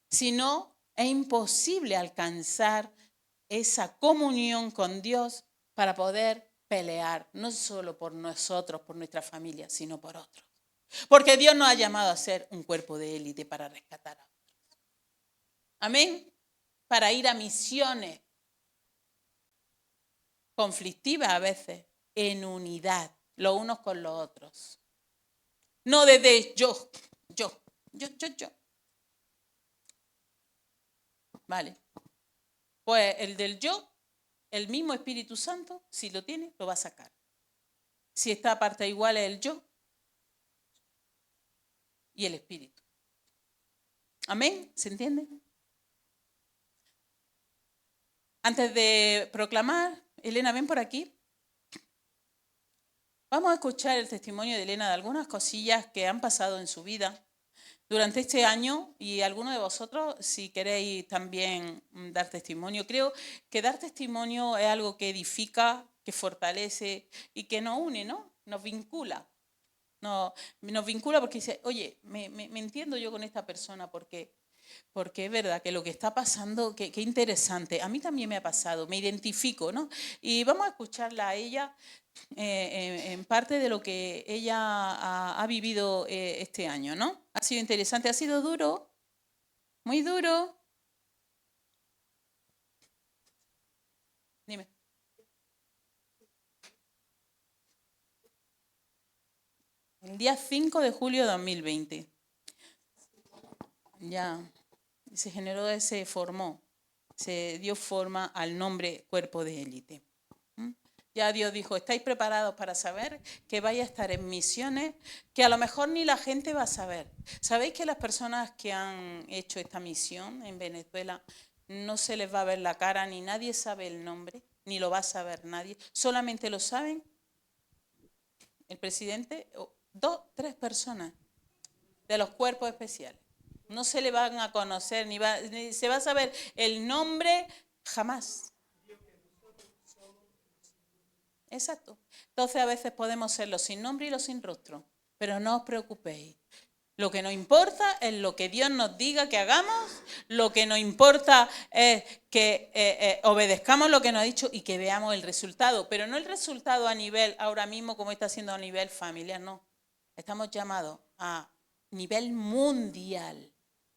Si no, es imposible alcanzar esa comunión con Dios para poder pelear, no solo por nosotros, por nuestra familia, sino por otros. Porque Dios nos ha llamado a ser un cuerpo de élite para rescatar a otros. Amén. Para ir a misiones conflictivas a veces, en unidad, los unos con los otros. No desde yo. Vale. Pues el del yo, el mismo Espíritu Santo, si lo tiene, lo va a sacar. Si está aparte igual es el yo y el Espíritu. Amén, ¿se entiende? Antes de proclamar, Elena, ven por aquí. Vamos a escuchar el testimonio de Elena de algunas cosillas que han pasado en su vida durante este año y algunos de vosotros, si queréis también dar testimonio. Creo que dar testimonio es algo que edifica, que fortalece y que nos une, ¿no? Nos vincula. Nos vincula porque dice, oye, me entiendo yo con esta persona porque es verdad que lo que está pasando, qué interesante. A mí también me ha pasado, me identifico, ¿no? Y vamos a escucharla a ella en parte de lo que ella ha vivido este año, ¿no? Ha sido interesante, ha sido duro, muy duro. Dime. El día 5 de julio de 2020. Ya se formó, se dio forma al nombre Cuerpo de Élite. Ya Dios dijo, ¿estáis preparados para saber que vais a estar en misiones que a lo mejor ni la gente va a saber? ¿Sabéis que las personas que han hecho esta misión en Venezuela no se les va a ver la cara, ni nadie sabe el nombre, ni lo va a saber nadie? Solamente lo saben el presidente, 2, 3 personas de los cuerpos especiales. No se le van a conocer, ni se va a saber el nombre jamás. Exacto. Entonces a veces podemos ser los sin nombre y los sin rostro, pero no os preocupéis. Lo que nos importa es lo que Dios nos diga que hagamos, lo que nos importa es que obedezcamos lo que nos ha dicho y que veamos el resultado, pero no el resultado a nivel ahora mismo como está haciendo a nivel familiar, no. Estamos llamados a nivel mundial,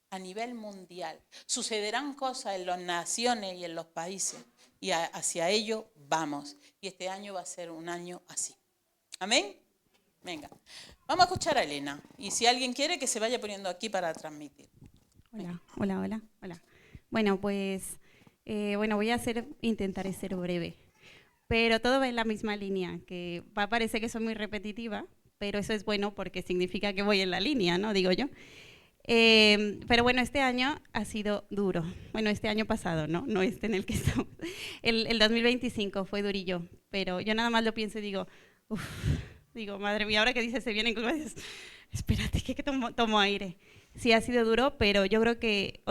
a nivel mundial. Sucederán cosas en las naciones y en los países y hacia ello vamos. Y este año va a ser un año así. ¿Amén? Venga, vamos a escuchar a Elena. Y si alguien quiere, que se vaya poniendo aquí para transmitir. Hola. Bueno, pues voy a intentaré ser breve. Pero todo va en la misma línea, que va a parecer que soy muy repetitiva, pero eso es bueno porque significa que voy en la línea, ¿no? Digo yo. Pero bueno, este año ha sido duro. Bueno, este año pasado, no este en el que estamos. El 2025 fue durillo, pero yo nada más lo pienso y digo, madre mía, ahora que dices se vienen cosas, espérate que tomo aire. Sí, ha sido duro, pero yo creo que,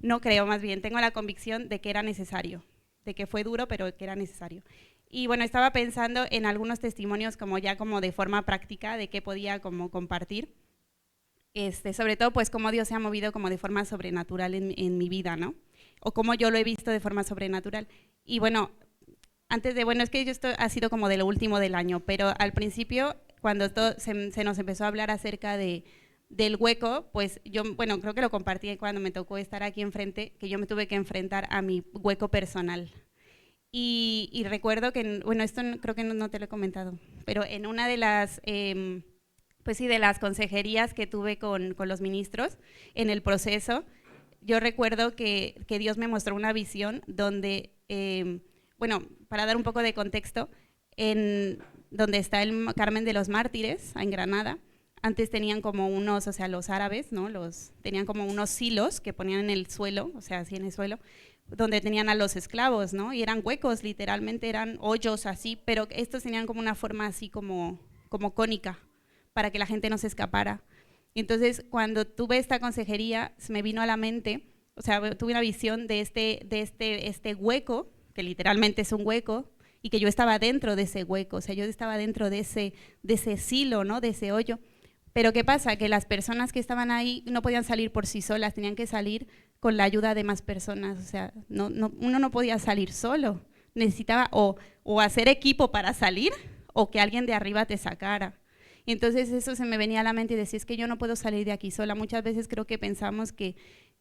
no creo, más bien, tengo la convicción de que era necesario, de que fue duro, pero que era necesario. Y bueno, estaba pensando en algunos testimonios como de forma práctica de qué podía como compartir. Sobre todo, pues, cómo Dios se ha movido como de forma sobrenatural en mi vida, ¿no? O cómo yo lo he visto de forma sobrenatural. Y bueno, es que esto ha sido como de lo último del año, pero al principio, cuando se nos empezó a hablar acerca del hueco, pues yo, creo que lo compartí cuando me tocó estar aquí enfrente, que yo me tuve que enfrentar a mi hueco personal. Y recuerdo que, esto creo que no te lo he comentado, pero en una de las... de las consejerías que tuve con los ministros en el proceso, yo recuerdo que Dios me mostró una visión donde, para dar un poco de contexto, donde está el Carmen de los Mártires, en Granada, antes tenían como unos, los árabes, ¿no? Tenían como unos silos que ponían en el suelo, así en el suelo, donde tenían a los esclavos, ¿no? Y eran huecos, literalmente eran hoyos así, pero estos tenían como una forma así como cónica, para que la gente no se escapara. Y entonces, cuando tuve esta consejería, se me vino a la mente, tuve una visión de este hueco, que literalmente es un hueco, y que yo estaba dentro de ese hueco, yo estaba dentro de ese silo, ¿no? De ese hoyo. Pero ¿qué pasa? Que las personas que estaban ahí no podían salir por sí solas, tenían que salir con la ayuda de más personas, uno no podía salir solo, necesitaba o hacer equipo para salir, o que alguien de arriba te sacara. Y entonces eso se me venía a la mente y decía, es que yo no puedo salir de aquí sola. Muchas veces creo que pensamos que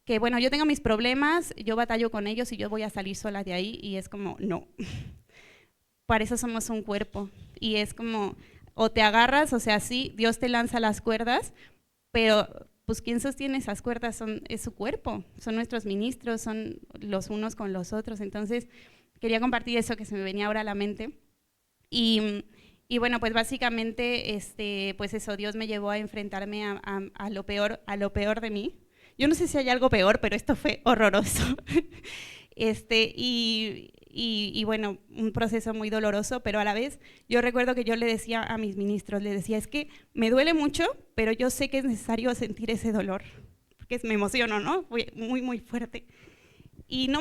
yo tengo mis problemas, yo batallo con ellos y yo voy a salir sola de ahí, y es como, no. Para eso somos un cuerpo. Y es como, o te agarras, sí, Dios te lanza las cuerdas, pero pues ¿quién sostiene esas cuerdas? Es su cuerpo, son nuestros ministros, son los unos con los otros. Entonces quería compartir eso que se me venía ahora a la mente. Y bueno, pues básicamente, pues eso, Dios me llevó a enfrentarme a lo peor de mí. Yo no sé si hay algo peor, pero esto fue horroroso. Y bueno, un proceso muy doloroso, pero a la vez yo recuerdo que yo le decía a mis ministros, es que me duele mucho, pero yo sé que es necesario sentir ese dolor, porque me emociono, ¿no? Fue muy, muy fuerte. Y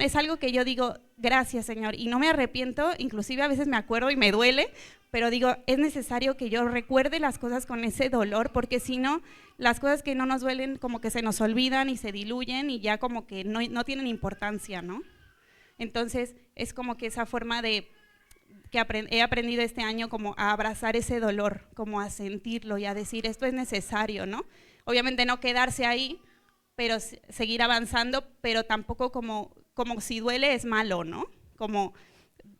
es algo que yo digo, gracias, Señor, y no me arrepiento, inclusive a veces me acuerdo y me duele, pero digo, es necesario que yo recuerde las cosas con ese dolor, porque si no, las cosas que no nos duelen como que se nos olvidan y se diluyen y ya como que no tienen importancia, ¿no? Entonces, es como que esa forma que he aprendido este año como a abrazar ese dolor, como a sentirlo y a decir, esto es necesario, ¿no? Obviamente no quedarse ahí, pero seguir avanzando, pero tampoco como si duele es malo, ¿no? Como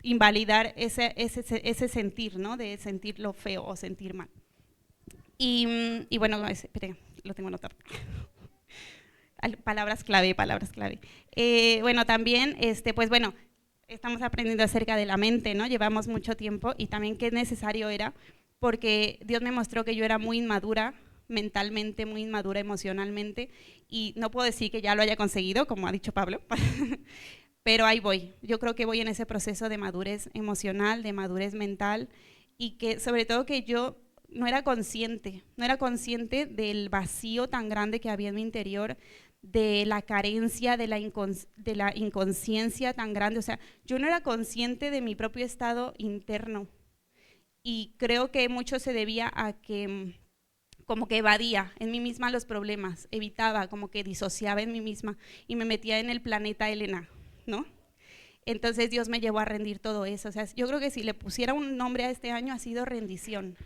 invalidar ese sentir, ¿no? De sentirlo feo o sentir mal. Y bueno, espere, lo tengo anotado. Palabras clave, palabras clave. Bueno, también, pues bueno, estamos aprendiendo acerca de la mente, ¿no? Llevamos mucho tiempo y también qué necesario era, porque Dios me mostró que yo era muy inmadura mentalmente, muy inmadura emocionalmente, y no puedo decir que ya lo haya conseguido, como ha dicho Pablo, pero ahí voy. Yo creo que voy en ese proceso de madurez emocional, de madurez mental, y que sobre todo que yo no era consciente del vacío tan grande que había en mi interior, de la carencia, de la inconsciencia tan grande. O sea, yo no era consciente de mi propio estado interno, y creo que mucho se debía a que como que evadía en mí misma los problemas, evitaba, como que disociaba en mí misma y me metía en el planeta Elena, ¿no? Entonces Dios me llevó a rendir todo eso. O sea, yo creo que si le pusiera un nombre a este año ha sido rendición.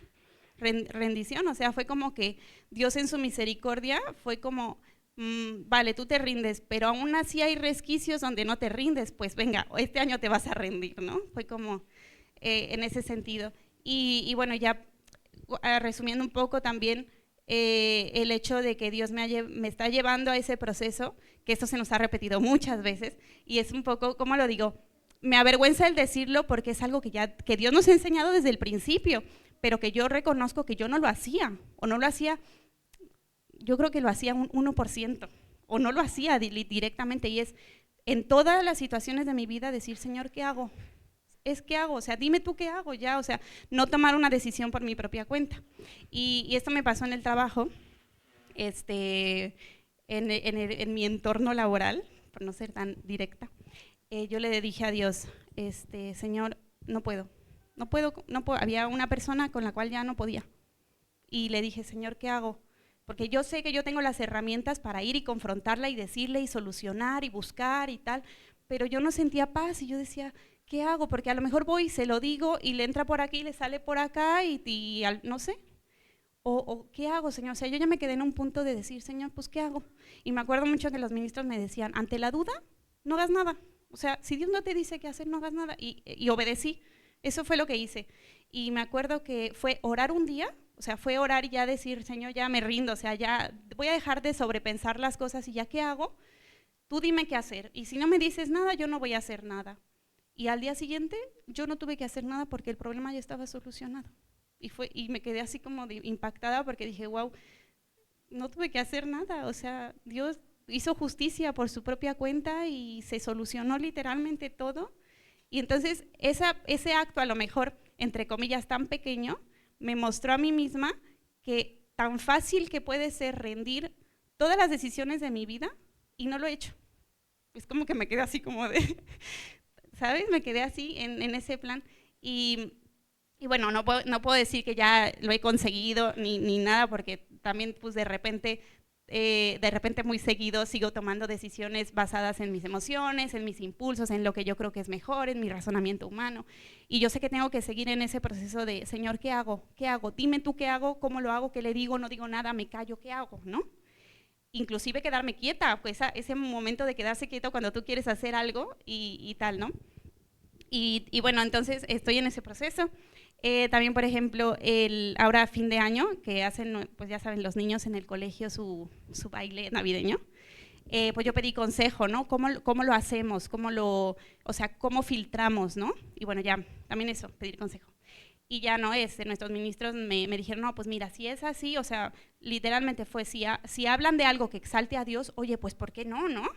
Rendición, o sea, fue como que Dios en su misericordia fue como, vale, tú te rindes, pero aún así hay resquicios donde no te rindes, pues venga, este año te vas a rendir, ¿no? Fue como en ese sentido. Y bueno, ya resumiendo un poco también, el hecho de que Dios me está llevando a ese proceso, que esto se nos ha repetido muchas veces, y es un poco, ¿cómo lo digo? Me avergüenza el decirlo porque es algo que Dios nos ha enseñado desde el principio, pero que yo reconozco que yo no lo hacía, o no lo hacía, yo creo que lo hacía un 1%, o no lo hacía directamente, y es en todas las situaciones de mi vida decir, Señor, ¿qué hago? ¿Qué hago? O sea, dime tú qué hago ya, o sea, no tomar una decisión por mi propia cuenta. Y esto me pasó en el trabajo, en mi entorno laboral, por no ser tan directa. Yo le dije a Dios, Señor, no puedo. Había una persona con la cual ya no podía. Y le dije, Señor, ¿qué hago? Porque yo sé que yo tengo las herramientas para ir y confrontarla y decirle y solucionar y buscar y tal, pero yo no sentía paz y yo decía, ¿qué hago? Porque a lo mejor voy y se lo digo y le entra por aquí y le sale por acá y no sé. O ¿qué hago, Señor? O sea, yo ya me quedé en un punto de decir, Señor, pues ¿qué hago? Y me acuerdo mucho que los ministros me decían, ante la duda, no hagas nada. O sea, si Dios no te dice qué hacer, no hagas nada. Y obedecí. Eso fue lo que hice. Y me acuerdo que fue orar un día, o sea, fue orar y ya decir, Señor, ya me rindo, o sea, ya voy a dejar de sobrepensar las cosas y ya ¿qué hago? Tú dime qué hacer. Y si no me dices nada, yo no voy a hacer nada. Y al día siguiente yo no tuve que hacer nada porque el problema ya estaba solucionado. Y me quedé así como impactada porque dije, wow, no tuve que hacer nada. O sea, Dios hizo justicia por su propia cuenta y se solucionó literalmente todo. Y entonces ese acto, a lo mejor, entre comillas, tan pequeño, me mostró a mí misma que tan fácil que puede ser rendir todas las decisiones de mi vida y no lo he hecho. Es como que me quedé así como de, ¿sabes? Me quedé así en ese plan. Y bueno, no puedo decir que ya lo he conseguido ni nada, porque también pues de repente muy seguido sigo tomando decisiones basadas en mis emociones, en mis impulsos, en lo que yo creo que es mejor, en mi razonamiento humano. Y yo sé que tengo que seguir en ese proceso de, Señor, ¿qué hago? ¿Qué hago? Dime tú qué hago, cómo lo hago, qué le digo, no digo nada, me callo, ¿qué hago? ¿No? Inclusive quedarme quieta, pues ese momento de quedarse quieto cuando tú quieres hacer algo y tal, ¿no? Y bueno, entonces estoy en ese proceso. También, por ejemplo, ahora a fin de año, que hacen, pues ya saben, los niños en el colegio su baile navideño, pues yo pedí consejo, ¿no? ¿Cómo lo hacemos? ¿Cómo filtramos, ¿no? Y bueno, ya, también eso, pedir consejo. Y ya no nuestros ministros me dijeron, no, pues mira, si es así, o sea, literalmente fue, si hablan de algo que exalte a Dios, oye, pues ¿por qué no, no?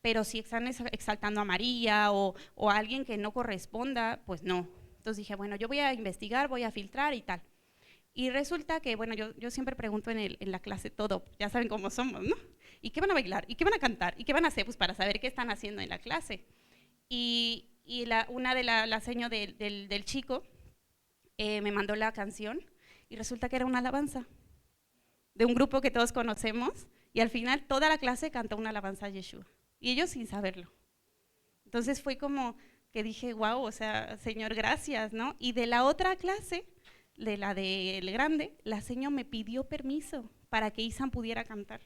Pero si están exaltando a María o a alguien que no corresponda, pues no. Entonces dije, bueno, yo voy a investigar, voy a filtrar y tal. Y resulta que, bueno, yo siempre pregunto en la clase todo, ya saben cómo somos, ¿no? ¿Y qué van a bailar? ¿Y qué van a cantar? ¿Y qué van a hacer? Pues para saber qué están haciendo en la clase. Y una de la seño del chico me mandó la canción y resulta que era una alabanza de un grupo que todos conocemos y al final toda la clase cantó una alabanza a Yeshua y ellos sin saberlo. Entonces fue como que dije, wow, o sea, Señor, gracias, ¿no? Y de la otra clase, de la del grande, la seño me pidió permiso para que Isan pudiera cantar.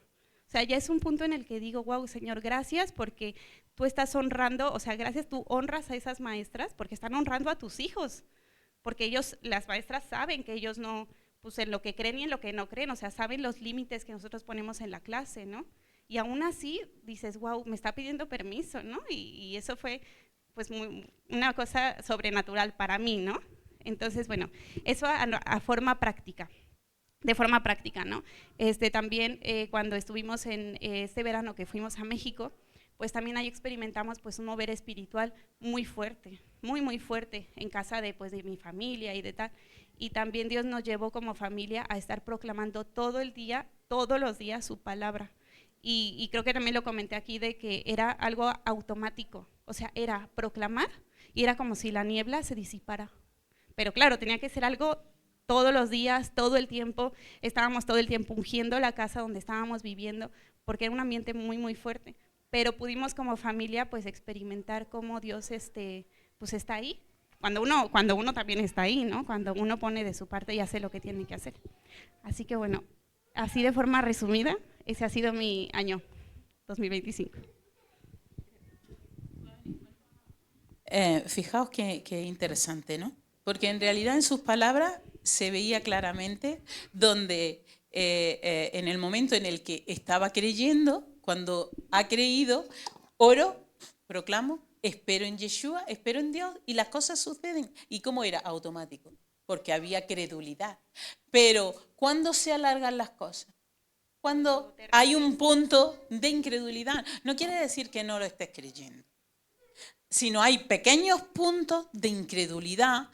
O sea, ya es un punto en el que digo, wow, Señor, gracias porque tú estás honrando, o sea, gracias, tú honras a esas maestras porque están honrando a tus hijos, porque las maestras saben que ellos no, pues en lo que creen y en lo que no creen, o sea, saben los límites que nosotros ponemos en la clase, ¿no? Y aún así dices, wow, me está pidiendo permiso, ¿no? Y eso fue pues una cosa sobrenatural para mí, ¿no? Entonces, bueno, eso a forma práctica, de forma práctica, ¿no? También cuando estuvimos en este verano que fuimos a México, pues también ahí experimentamos pues un mover espiritual muy fuerte, muy fuerte en casa de mi familia y de tal. Y también Dios nos llevó como familia a estar proclamando todo el día, todos los días su palabra. Y creo que también lo comenté aquí de que era algo automático, o sea, era proclamar y era como si la niebla se disipara. Pero claro, tenía que ser algo todos los días, todo el tiempo, estábamos todo el tiempo ungiendo la casa donde estábamos viviendo, porque era un ambiente muy fuerte. Pero pudimos como familia pues experimentar cómo Dios pues está ahí, cuando uno también está ahí, ¿no? Cuando uno pone de su parte y hace lo que tiene que hacer. Así que bueno, así de forma resumida, ese ha sido mi año 2025. Fijaos qué interesante, ¿no? Porque en realidad en sus palabras se veía claramente donde en el momento en el que estaba creyendo, cuando ha creído, oro, proclamo, espero en Yeshua, espero en Dios y las cosas suceden. ¿Y cómo era? Automático, porque había credulidad. Pero ¿cuándo se alargan las cosas? Cuando hay un punto de incredulidad. No quiere decir que no lo estés creyendo, sino hay pequeños puntos de incredulidad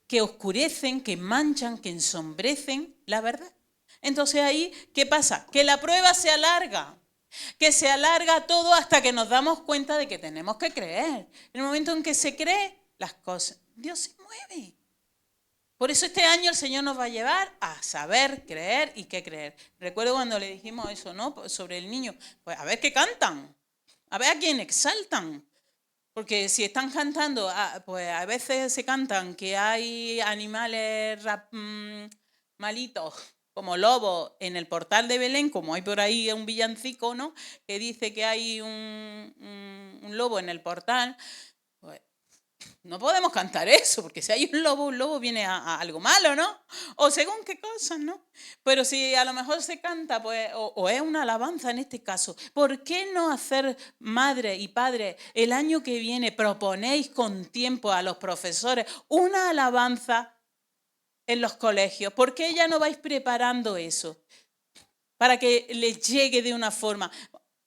que oscurecen, que manchan, que ensombrecen la verdad. Entonces ahí, ¿qué pasa? Que la prueba se alarga, que se alarga todo hasta que nos damos cuenta de que tenemos que creer. En el momento en que se cree las cosas, Dios se mueve. Por eso este año el Señor nos va a llevar a saber creer y qué creer. Recuerdo cuando le dijimos eso, ¿no? Sobre el niño, pues a ver qué cantan, a ver a quién exaltan. Porque si están cantando, pues a veces se cantan que hay animales malitos, como lobos, en el portal de Belén, como hay por ahí un villancico, ¿no? Que dice que hay un lobo en el portal. Pues no podemos cantar eso, porque si hay un lobo viene a algo malo, ¿no? O según qué cosas, ¿no? Pero si a lo mejor se canta, pues, o es una alabanza en este caso, ¿por qué no hacer, madre y padre, el año que viene proponéis con tiempo a los profesores una alabanza en los colegios? ¿Por qué ya no vais preparando eso? Para que les llegue de una forma.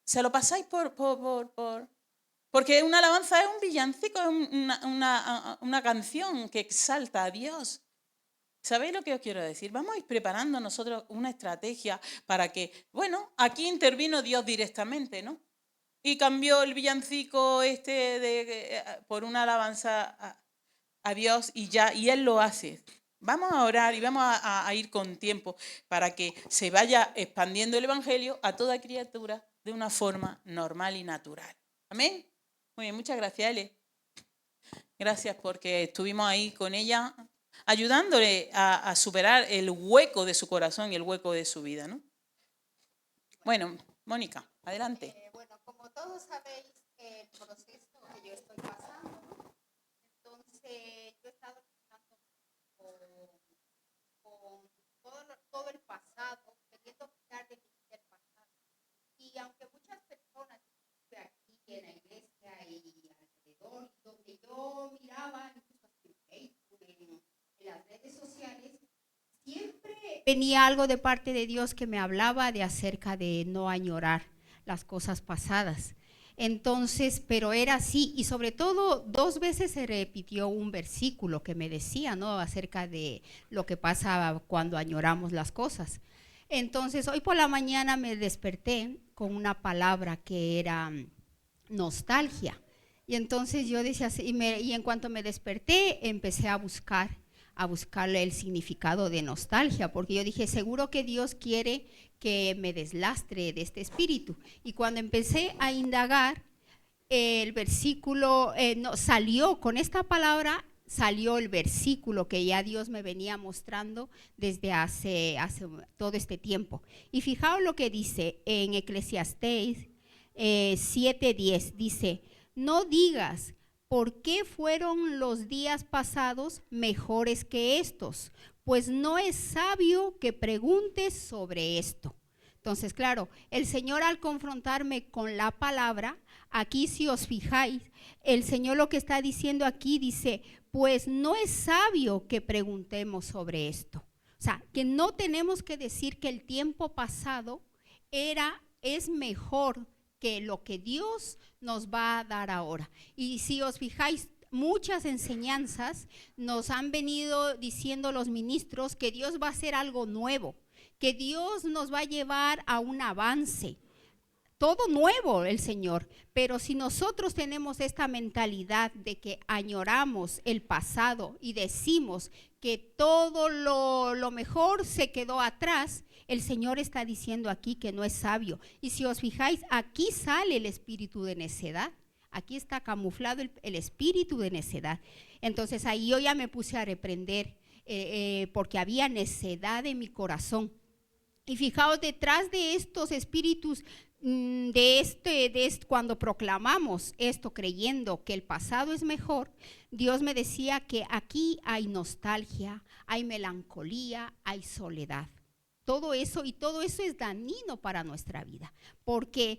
Se lo pasáis porque una alabanza es un villancico, es una canción que exalta a Dios. ¿Sabéis lo que os quiero decir? Vamos a ir preparando nosotros una estrategia para que, bueno, aquí intervino Dios directamente, ¿no? Y cambió el villancico por una alabanza a Dios y Él lo hace. Vamos a orar y vamos a ir con tiempo para que se vaya expandiendo el Evangelio a toda criatura de una forma normal y natural. Amén. Muy bien, muchas gracias, Ele. Gracias porque estuvimos ahí con ella, ayudándole a superar el hueco de su corazón y el hueco de su vida, ¿no? Bueno, Mónica, adelante. Bueno, como todos sabéis, el proceso que yo estoy pasando, ¿no? Entonces, yo he estado pasando con todo el pasado, queriendo quitar de mi vida el pasado. Y aunque muchas personas aquí en la iglesia y alrededor, donde yo miraba incluso en Facebook, en las redes sociales, siempre venía algo de parte de Dios que me hablaba de acerca de no añorar las cosas pasadas. Entonces, pero era así, y sobre todo 2 veces se repitió un versículo que me decía, ¿no?, acerca de lo que pasa cuando añoramos las cosas. Entonces, hoy por la mañana me desperté con una palabra que era nostalgia. Y entonces yo decía, y en cuanto me desperté, empecé a buscarle el significado de nostalgia, porque yo dije, seguro que Dios quiere que me deslastre de este espíritu. Y cuando empecé a indagar, el versículo salió con esta palabra, salió el versículo que ya Dios me venía mostrando desde hace todo este tiempo. Y fijaos lo que dice en Eclesiastés 7:10, dice, no digas, ¿por qué fueron los días pasados mejores que estos? pues no es sabio que preguntes sobre esto. Entonces, claro, el Señor al confrontarme con la palabra, aquí si os fijáis, el Señor lo que está diciendo aquí dice, pues no es sabio que preguntemos sobre esto. O sea, que no tenemos que decir que el tiempo pasado es mejor que lo que Dios nos va a dar ahora. Y si os fijáis, muchas enseñanzas nos han venido diciendo los ministros que Dios va a hacer algo nuevo, que Dios nos va a llevar a un avance. Todo nuevo el Señor, pero si nosotros tenemos esta mentalidad de que añoramos el pasado y decimos que todo lo mejor se quedó atrás, el Señor está diciendo aquí que no es sabio. Y si os fijáis, aquí sale el espíritu de necedad, aquí está camuflado el espíritu de necedad. Entonces ahí yo ya me puse a reprender porque había necedad en mi corazón. Y fijaos, detrás de estos espíritus cuando proclamamos esto creyendo que el pasado es mejor, Dios me decía que aquí hay nostalgia, hay melancolía, hay soledad. Todo eso es dañino para nuestra vida, porque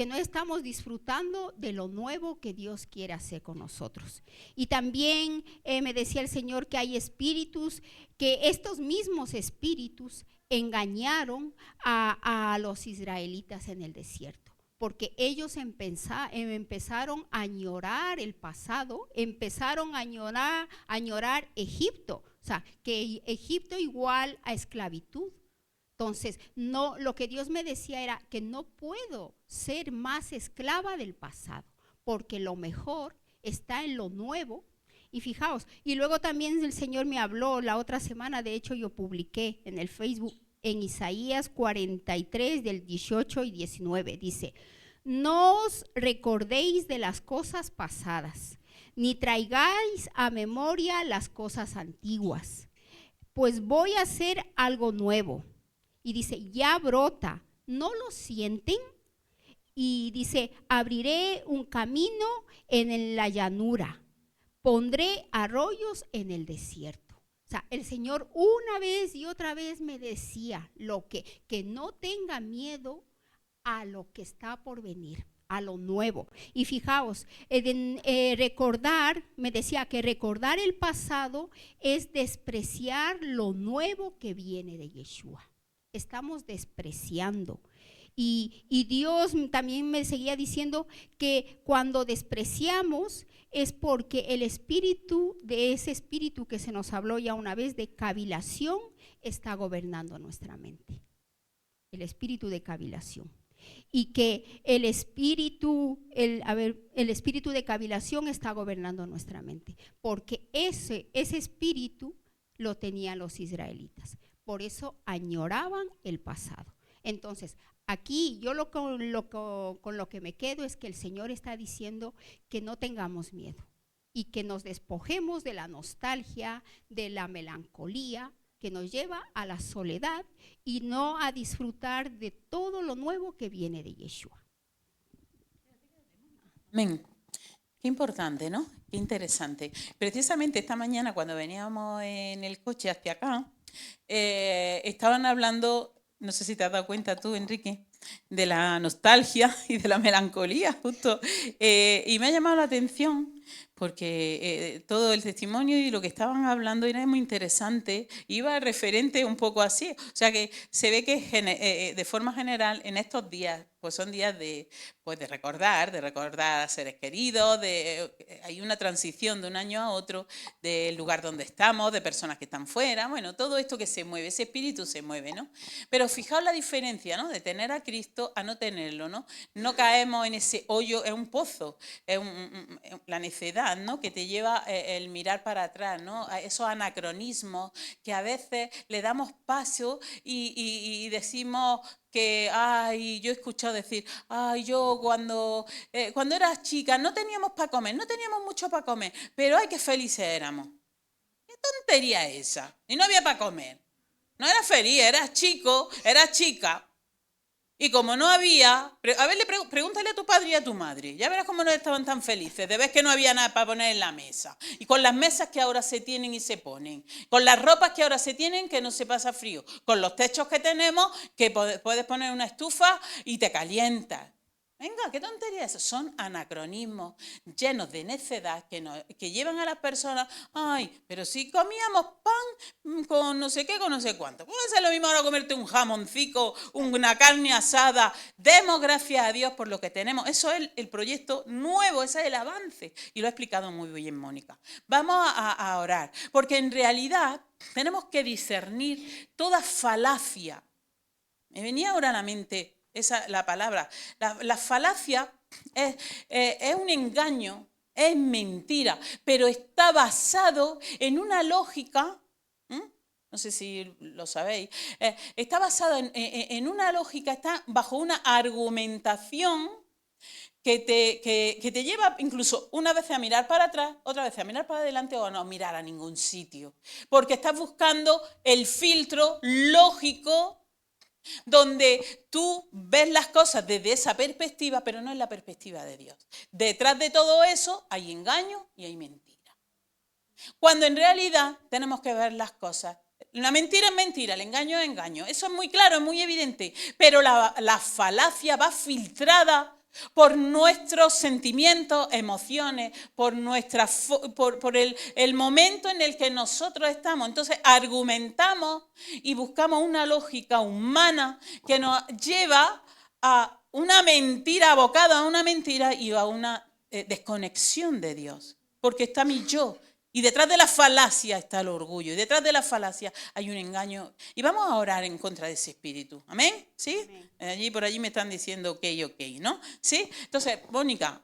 no estamos disfrutando de lo nuevo que Dios quiere hacer con nosotros. Y también me decía el Señor que hay espíritus, que estos mismos espíritus engañaron a los israelitas en el desierto, porque ellos empezaron a añorar el pasado, empezaron a añorar Egipto, o sea, que Egipto igual a esclavitud. Entonces, no, lo que Dios me decía era que no puedo ser más esclava del pasado, porque lo mejor está en lo nuevo. Y fijaos, y luego también el Señor me habló la otra semana, de hecho yo publiqué en el Facebook, en Isaías 43 del 18 y 19, dice, no os recordéis de las cosas pasadas, ni traigáis a memoria las cosas antiguas, pues voy a hacer algo nuevo. Y dice, ya brota, ¿no lo sienten? Y dice, abriré un camino en la llanura, pondré arroyos en el desierto. O sea, el Señor una vez y otra vez me decía que no tenga miedo a lo que está por venir, a lo nuevo. Y fijaos, me decía que recordar el pasado es despreciar lo nuevo que viene de Yeshua. Estamos despreciando. Y Dios también me seguía diciendo que cuando despreciamos es porque el espíritu, de ese espíritu que se nos habló ya una vez de cavilación, está gobernando nuestra mente. El espíritu de cavilación. Y que el espíritu de cavilación está gobernando nuestra mente. Porque ese espíritu lo tenían los israelitas. Por eso añoraban el pasado. Entonces, aquí yo con lo que me quedo es que el Señor está diciendo que no tengamos miedo y que nos despojemos de la nostalgia, de la melancolía que nos lleva a la soledad y no a disfrutar de todo lo nuevo que viene de Yeshua. Amén. Qué importante, ¿no? Qué interesante. Precisamente esta mañana cuando veníamos en el coche hacia acá, estaban hablando, no sé si te has dado cuenta tú, Enrique, de la nostalgia y de la melancolía, justo. Y me ha llamado la atención porque todo el testimonio y lo que estaban hablando era muy interesante, iba referente un poco así. O sea que se ve que de forma general en estos días, pues son días de recordar a seres queridos, hay una transición de un año a otro, del lugar donde estamos, de personas que están fuera, bueno, todo esto que se mueve, ese espíritu se mueve, ¿no? Pero fijaos la diferencia, ¿no? De tener a Cristo a no tenerlo, ¿no? No caemos en ese hoyo, es un pozo, es la necedad, ¿no? Que te lleva el mirar para atrás, ¿no? A esos anacronismos que a veces le damos paso y decimos que, ay, yo he escuchado decir, ay, yo cuando era chica no teníamos para comer, no teníamos mucho para comer, pero ay, qué felices éramos. ¿Qué tontería es esa? Y no había para comer. No eras feliz, eras chico, eras chica. Y como no había, a ver, pregúntale a tu padre y a tu madre, ya verás cómo no estaban tan felices de ver que no había nada para poner en la mesa. Y con las mesas que ahora se tienen y se ponen, con las ropas que ahora se tienen que no se pasa frío, con los techos que tenemos que puedes poner una estufa y te calientas. Venga, qué tontería es eso. Son anacronismos llenos de necedad que llevan a las personas, ay, pero si comíamos pan con no sé qué, con no sé cuánto. Puede ser lo mismo ahora comerte un jamoncito, una carne asada. Demos gracias a Dios por lo que tenemos. Eso es el proyecto nuevo, ese es el avance. Y lo ha explicado muy bien Mónica. Vamos a orar, porque en realidad tenemos que discernir toda falacia. Me venía ahora a la mente la palabra. La falacia es un engaño, es mentira, pero está basado en una lógica, no sé si lo sabéis, está basado en una lógica, está bajo una argumentación que te lleva incluso una vez a mirar para atrás, otra vez a mirar para adelante o a no mirar a ningún sitio, porque estás buscando el filtro lógico donde tú ves las cosas desde esa perspectiva, pero no es la perspectiva de Dios. Detrás de todo eso hay engaño y hay mentira. Cuando en realidad tenemos que ver las cosas. La mentira es mentira, el engaño es engaño. Eso es muy claro, es muy evidente. Pero la falacia va filtrada por nuestros sentimientos, emociones, por el momento en el que nosotros estamos. Entonces argumentamos y buscamos una lógica humana que nos lleva a una mentira, abocada a una mentira y a una desconexión de Dios. Porque está mi yo. Y detrás de la falacia está el orgullo. Y detrás de la falacia hay un engaño. Y vamos a orar en contra de ese espíritu. ¿Amén? ¿Sí? Amén. Por allí me están diciendo ok, ¿no? ¿Sí? Entonces, Mónica,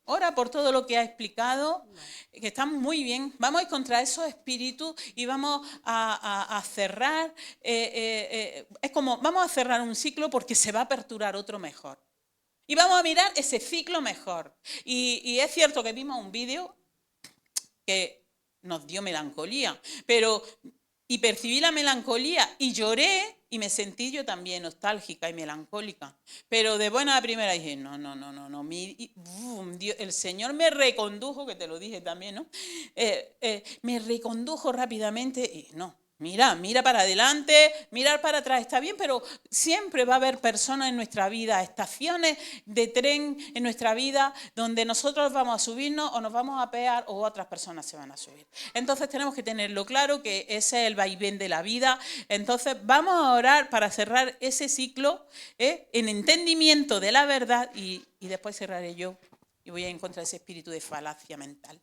ora por todo lo que ha explicado, que está muy bien. Vamos a ir contra esos espíritus y vamos a cerrar. Es como, vamos a cerrar un ciclo porque se va a aperturar otro mejor. Y vamos a mirar ese ciclo mejor. Y es cierto que vimos un vídeo que nos dio melancolía, y percibí la melancolía y lloré y me sentí yo también nostálgica y melancólica, pero de buena primera dije, no, Dios, el Señor me recondujo, que te lo dije también, ¿no? Me recondujo rápidamente y no. Mira para adelante, mirar para atrás está bien, pero siempre va a haber personas en nuestra vida, estaciones de tren en nuestra vida donde nosotros vamos a subirnos o nos vamos a pegar o otras personas se van a subir. Entonces tenemos que tenerlo claro que ese es el vaivén de la vida. Entonces vamos a orar para cerrar ese ciclo en entendimiento de la verdad y después cerraré yo y voy a encontrar ese espíritu de falacia mental.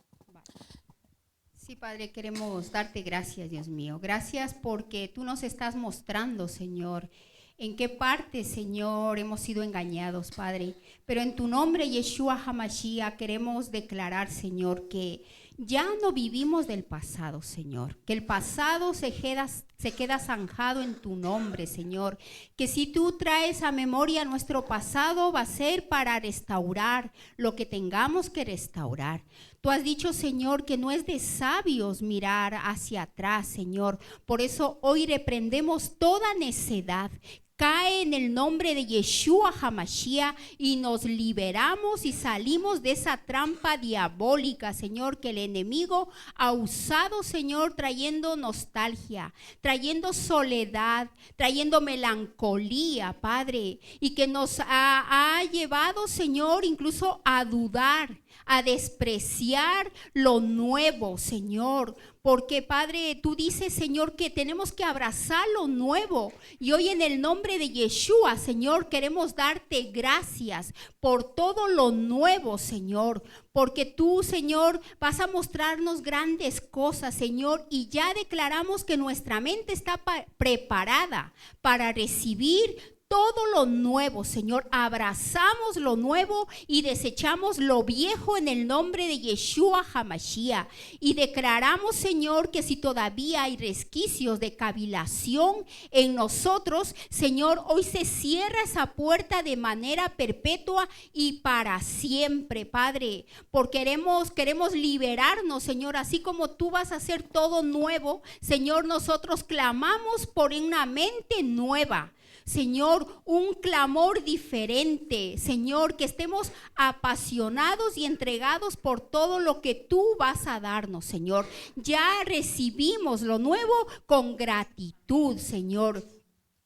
Sí, Padre, queremos darte gracias, Dios mío. Gracias porque tú nos estás mostrando, Señor, en qué parte, Señor, hemos sido engañados, Padre. Pero en tu nombre, Yeshua HaMashiach, queremos declarar, Señor, que ya no vivimos del pasado, Señor. Que el pasado se queda zanjado en tu nombre, Señor. Que si tú traes a memoria nuestro pasado, va a ser para restaurar lo que tengamos que restaurar. Tú has dicho, Señor, que no es de sabios mirar hacia atrás, Señor. Por eso hoy reprendemos toda necedad. Cae en el nombre de Yeshua HaMashiach y nos liberamos y salimos de esa trampa diabólica, Señor, que el enemigo ha usado, Señor, trayendo nostalgia, trayendo soledad, trayendo melancolía, Padre, y que nos ha llevado, Señor, incluso a dudar, a despreciar lo nuevo, Señor. Porque, Padre, tú dices, Señor, que tenemos que abrazar lo nuevo. Y hoy en el nombre de Yeshua, Señor, queremos darte gracias por todo lo nuevo, Señor. Porque tú, Señor, vas a mostrarnos grandes cosas, Señor. Y ya declaramos que nuestra mente está preparada para recibir todo lo nuevo, Señor. Abrazamos lo nuevo y desechamos lo viejo en el nombre de Yeshua HaMashiach. Y declaramos, Señor, que si todavía hay resquicios de cavilación en nosotros, Señor, hoy se cierra esa puerta de manera perpetua y para siempre, Padre. Porque queremos liberarnos, Señor, así como tú vas a hacer todo nuevo, Señor, nosotros clamamos por una mente nueva. Señor, un clamor diferente. Señor, que estemos apasionados y entregados por todo lo que tú vas a darnos, Señor. Ya recibimos lo nuevo con gratitud, Señor.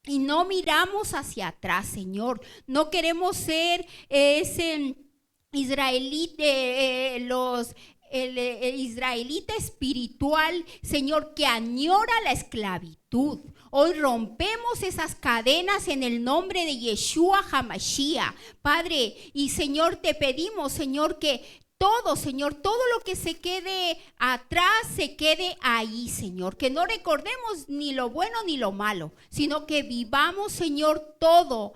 Y no miramos hacia atrás, Señor. No queremos ser ese israelita, el israelita espiritual, Señor, que añora la esclavitud. Hoy rompemos esas cadenas en el nombre de Yeshua HaMashiach, Padre. Y Señor, te pedimos, Señor, que todo, Señor, todo lo que se quede atrás, se quede ahí, Señor. Que no recordemos ni lo bueno ni lo malo, sino que vivamos, Señor, todo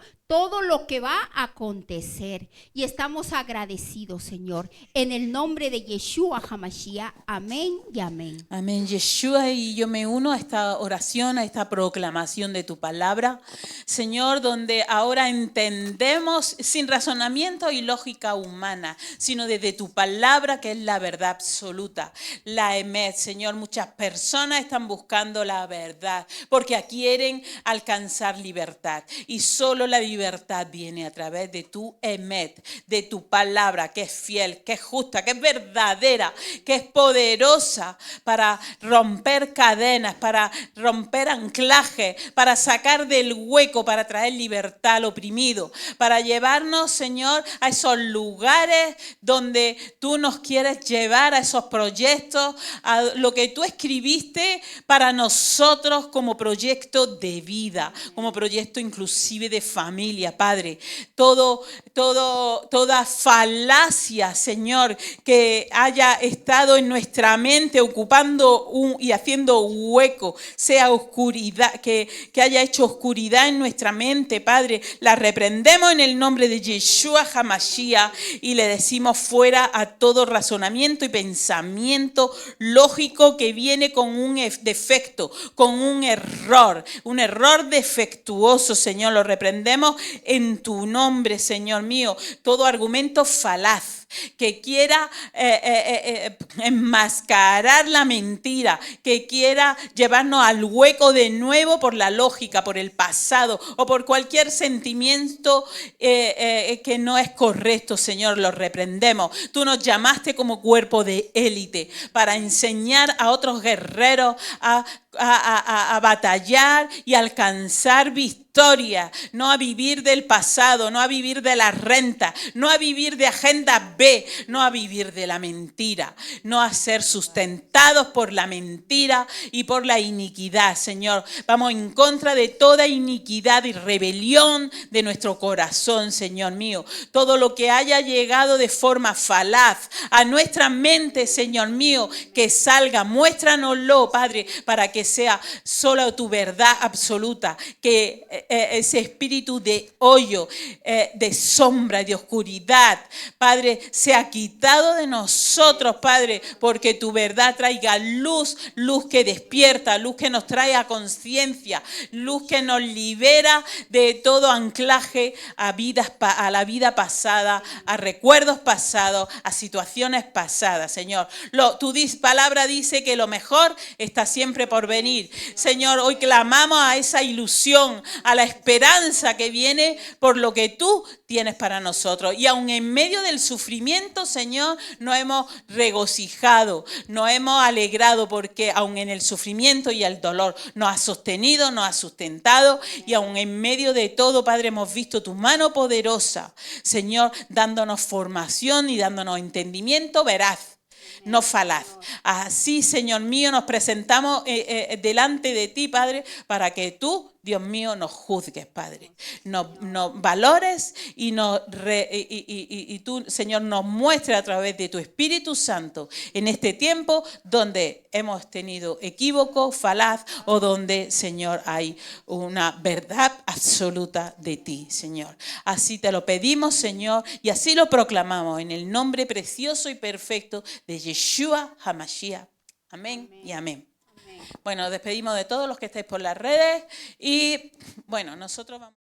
lo que va a acontecer. Y estamos agradecidos, Señor, en el nombre de Yeshua HaMashiach. Amén y amén. Amén, Yeshua, y yo me uno a esta oración, a esta proclamación de tu palabra, Señor, donde ahora entendemos sin razonamiento y lógica humana, sino desde tu palabra, que es la verdad absoluta, la Emet. Señor, muchas personas están buscando la verdad porque quieren alcanzar libertad, y solo la libertad viene a través de tu Emet, de tu palabra, que es fiel, que es justa, que es verdadera, que es poderosa para romper cadenas, para romper anclajes, para sacar del hueco, para traer libertad al oprimido, para llevarnos, Señor, a esos lugares donde tú nos quieres llevar, a esos proyectos, a lo que tú escribiste para nosotros como proyecto de vida, como proyecto inclusive de familia, Padre. Toda falacia, Señor, que haya estado en nuestra mente ocupando y haciendo hueco, sea oscuridad, que haya hecho oscuridad en nuestra mente, Padre, la reprendemos en el nombre de Yeshua HaMashiach y le decimos fuera a todo razonamiento y pensamiento lógico que viene con un defecto, con un error defectuoso, Señor. Lo reprendemos en tu nombre, Señor mío. Todo argumento falaz que quiera enmascarar la mentira, que quiera llevarnos al hueco de nuevo por la lógica, por el pasado o por cualquier sentimiento que no es correcto, Señor, lo reprendemos. Tú nos llamaste como cuerpo de élite para enseñar a otros guerreros a batallar y alcanzar victoria, no a vivir del pasado, no a vivir de la renta, no a vivir de agenda B, no a vivir de la mentira, no a ser sustentados por la mentira y por la iniquidad, Señor. Vamos en contra de toda iniquidad y rebelión de nuestro corazón, Señor mío. Todo lo que haya llegado de forma falaz a nuestra mente, Señor mío, que salga, muéstranoslo, Padre, para que sea solo tu verdad absoluta, que ese espíritu de hoyo, de sombra, de oscuridad, Padre, sea quitado de nosotros, Padre, porque tu verdad traiga luz, luz que despierta, luz que nos trae a conciencia, luz que nos libera de todo anclaje a la vida pasada, a recuerdos pasados, a situaciones pasadas, Señor. Tu palabra dice que lo mejor está siempre por venir. Señor, hoy clamamos a esa ilusión, a la esperanza que viene por lo que tú tienes para nosotros. Y aun en medio del sufrimiento, Señor, nos hemos regocijado, nos hemos alegrado, porque aun en el sufrimiento y el dolor nos has sostenido, nos has sustentado, y aun en medio de todo, Padre, hemos visto tu mano poderosa, Señor, dándonos formación y dándonos entendimiento veraz, no falaz. Así, Señor mío, nos presentamos delante de ti, Padre, para que tú, Dios mío, nos juzgues, Padre. Nos valores y tú, Señor, nos muestres a través de tu Espíritu Santo en este tiempo donde hemos tenido equívoco, falaz, o donde, Señor, hay una verdad absoluta de ti, Señor. Así te lo pedimos, Señor, y así lo proclamamos en el nombre precioso y perfecto de Yeshua HaMashiach. Amén y amén. Bueno, despedimos de todos los que estáis por las redes y bueno, nosotros vamos.